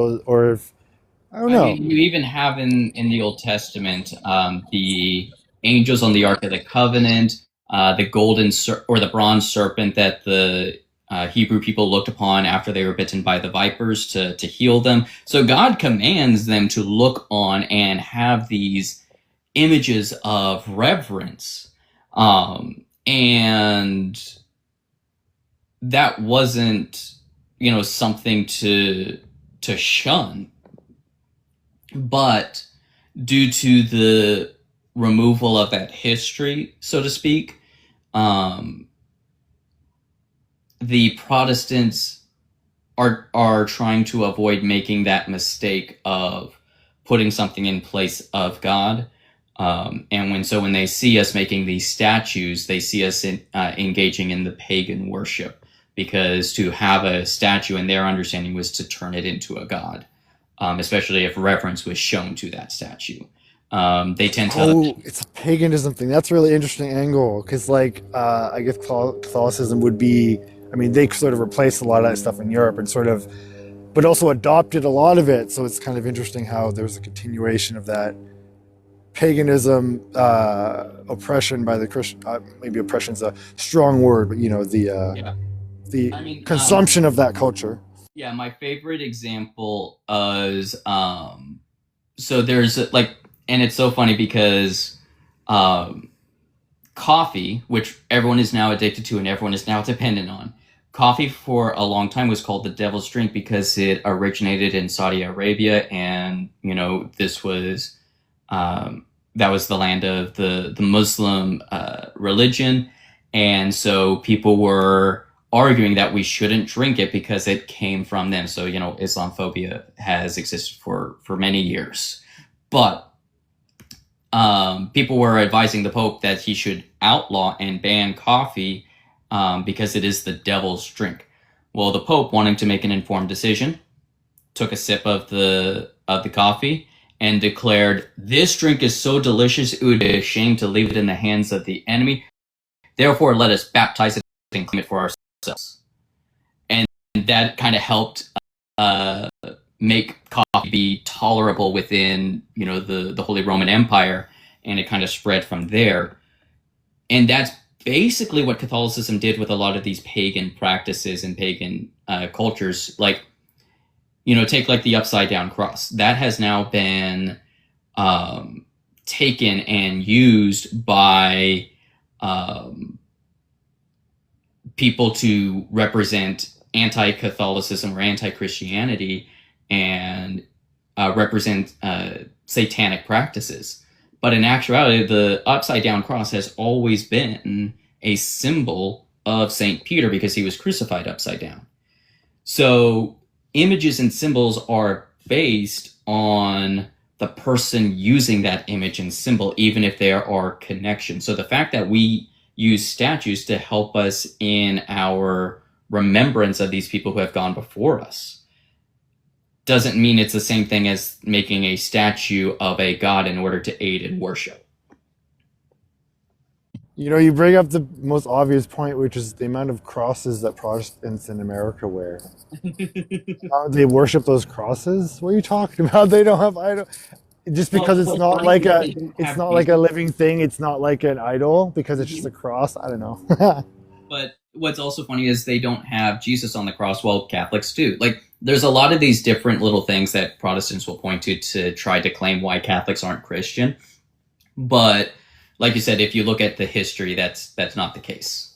I don't know. I mean, you even have in the Old Testament the angels on the Ark of the Covenant. The golden or the bronze serpent that the Hebrew people looked upon after they were bitten by the vipers to heal them. So God commands them to look on and have these images of reverence. And that wasn't, something to shun. But due to the removal of that history, so to speak, the Protestants are trying to avoid making that mistake of putting something in place of God. And when they see us making these statues, they see us engaging in the pagan worship, because to have a statue in their understanding was to turn it into a god, especially if reverence was shown to that statue. They tend to, Oh, it's a paganism thing. That's a really interesting angle because, like, I guess Catholicism would be. I mean, they sort of replaced a lot of that stuff in Europe and sort of, but also adopted a lot of it. So it's kind of interesting how there's a continuation of that paganism, oppression by the Christian. Maybe oppression's a strong word, but yeah. the I mean, consumption of that culture. yeah, my favorite example is so there's like, and it's so funny because coffee, which everyone is now addicted to and everyone is now dependent on. Coffee for a long time was called the devil's drink because it originated in Saudi Arabia, and this was that was the land of the Muslim religion, and so people were arguing that we shouldn't drink it because it came from them. So Islamophobia has existed for many years, but people were advising the Pope that he should outlaw and ban coffee because it is the devil's drink. Well, the Pope, wanting to make an informed decision, took a sip of the coffee and declared, "This drink is so delicious, it would be a shame to leave it in the hands of the enemy. Therefore, let us baptize it and claim it for ourselves." And that kind of helped make coffee be tolerable within the Holy Roman Empire, and it kind of spread from there. And that's basically what Catholicism did with a lot of these pagan practices and pagan cultures. Like, take like the upside down cross. That has now been taken and used by people to represent anti-Catholicism or anti-Christianity and represent satanic practices. But in actuality, the upside down cross has always been a symbol of St. Peter because he was crucified upside down. So images and symbols are based on the person using that image and symbol, even if there are connections. So the fact that we use statues to help us in our remembrance of these people who have gone before us doesn't mean it's the same thing as making a statue of a god in order to aid in worship. You bring up the most obvious point, which is the amount of crosses that Protestants in America wear. They worship those crosses. What are you talking about? They don't have idol. Just because it's not like a living thing. It's not like an idol because it's just a cross. I don't know. But what's also funny is they don't have Jesus on the cross. Well, Catholics do. Like, there's a lot of these different little things that Protestants will point to try to claim why Catholics aren't Christian. But like you said, if you look at the history, that's not the case.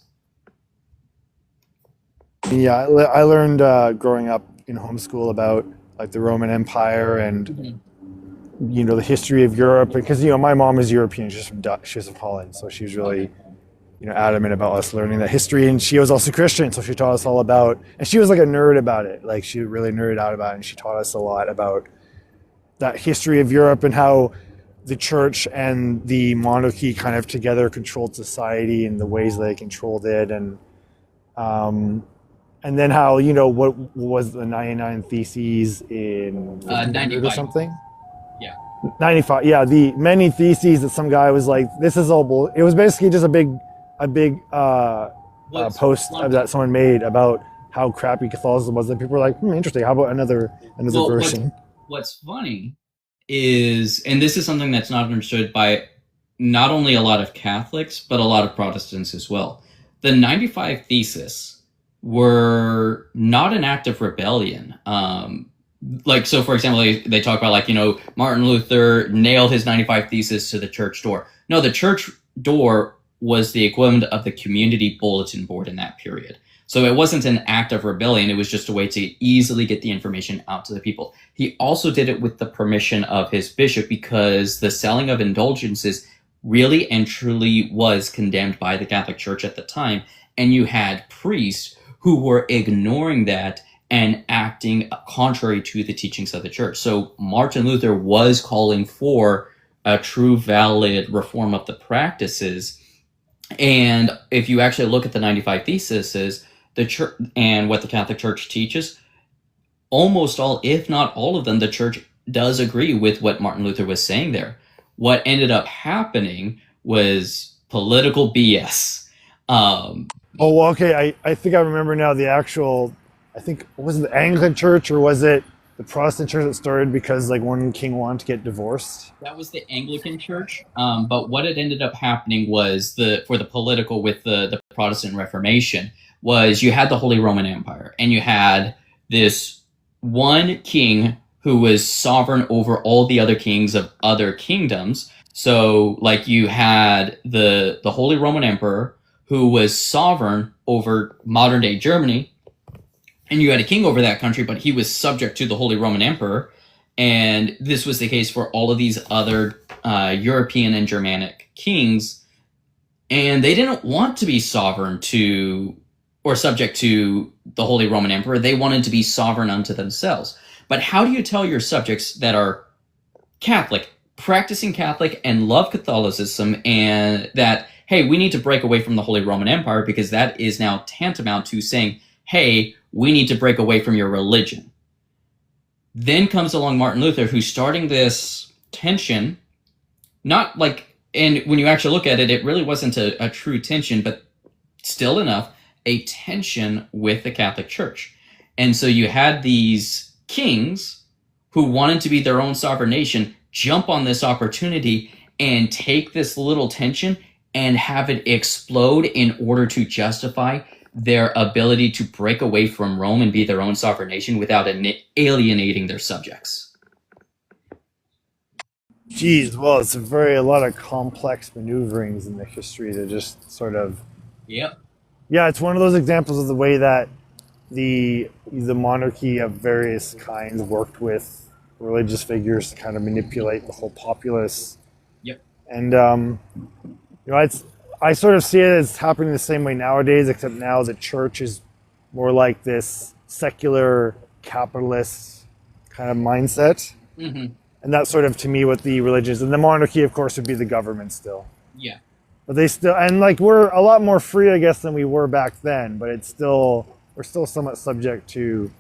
Yeah, I learned growing up in homeschool about like the Roman Empire and the history of Europe, because my mom is European. She's from Holland, so she was really adamant about us learning that history, and she was also Christian, so she taught us all about, and she was like a nerd about it. Like, she really nerded out about it, and she taught us a lot about that history of Europe and how the church and the monarchy kind of together controlled society and the ways they controlled it, and then how what was the 99 Theses in 1500 or something? Yeah. 95. Yeah, the many theses that some guy was like, this is all bull. It was basically just a big post that someone made about how crappy Catholicism was, and people were like, interesting, how about another version? What's funny is, and this is something that's not understood by not only a lot of Catholics, but a lot of Protestants as well. The 95 Theses were not an act of rebellion. So for example, they talk about Martin Luther nailed his 95 Theses to the church door. No, the church door was the equivalent of the community bulletin board in that period. So it wasn't an act of rebellion. It was just a way to easily get the information out to the people. He also did it with the permission of his bishop, because the selling of indulgences really and truly was condemned by the Catholic Church at the time. And you had priests who were ignoring that and acting contrary to the teachings of the church. So Martin Luther was calling for a true, valid reform of the practices. And if you actually look at the 95 Theses, the church and what the Catholic Church teaches, almost all, if not all of them, the church does agree with what Martin Luther was saying there. What ended up happening was political BS. Oh, well, okay. I think I remember now the actual. I think was it the Anglican Church or was it the Protestant Church that started because like one king wanted to get divorced? That was the Anglican Church. But what it ended up happening was for the political with the Protestant Reformation was you had the Holy Roman Empire and you had this one king who was sovereign over all the other kings of other kingdoms. So like you had the Holy Roman Emperor who was sovereign over modern day Germany, and you had a king over that country, but he was subject to the Holy Roman Emperor. And this was the case for all of these other European and Germanic kings. And they didn't want to be sovereign to or subject to the Holy Roman Emperor. They wanted to be sovereign unto themselves. But how do you tell your subjects that are Catholic, practicing Catholic, and love Catholicism, and that, hey, we need to break away from the Holy Roman Empire because that is now tantamount to saying, hey, we need to break away from your religion. Then comes along Martin Luther, who's starting this tension, not like, and when you actually look at it, it really wasn't a true tension, but still enough, a tension with the Catholic Church. And so you had these kings who wanted to be their own sovereign nation jump on this opportunity and take this little tension and have it explode in order to justify their ability to break away from Rome and be their own sovereign nation without alienating their subjects. Geez, well, it's a lot of complex maneuverings in the history to just sort of. Yep. Yeah, it's one of those examples of the way that the monarchy of various kinds worked with religious figures to kind of manipulate the whole populace. Yep. And I sort of see it as happening the same way nowadays, except now the church is more like this secular capitalist kind of mindset. Mm-hmm. And that's sort of, to me, what the religion is. And the monarchy, of course, would be the government still. Yeah. But they still, and like we're a lot more free, I guess, than we were back then. But we're still somewhat subject to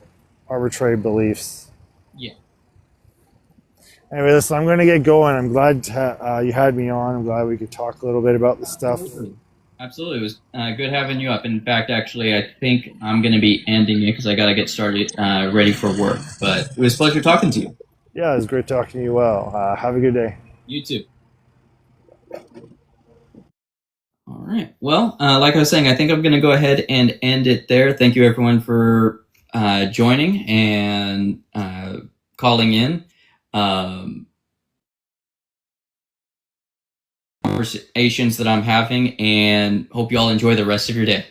arbitrary beliefs. Yeah. Anyway, listen, I'm going to get going. I'm glad you had me on. I'm glad we could talk a little bit about this stuff. Absolutely. It was good having you up. In fact, actually, I think I'm going to be ending it because I got to get started ready for work. But it was a pleasure talking to you. Yeah, it was great talking to you. Well, have a good day. You too. All right. Well, like I was saying, I think I'm going to go ahead and end it there. Thank you, everyone, for joining and calling in. Conversations that I'm having, and hope you all enjoy the rest of your day.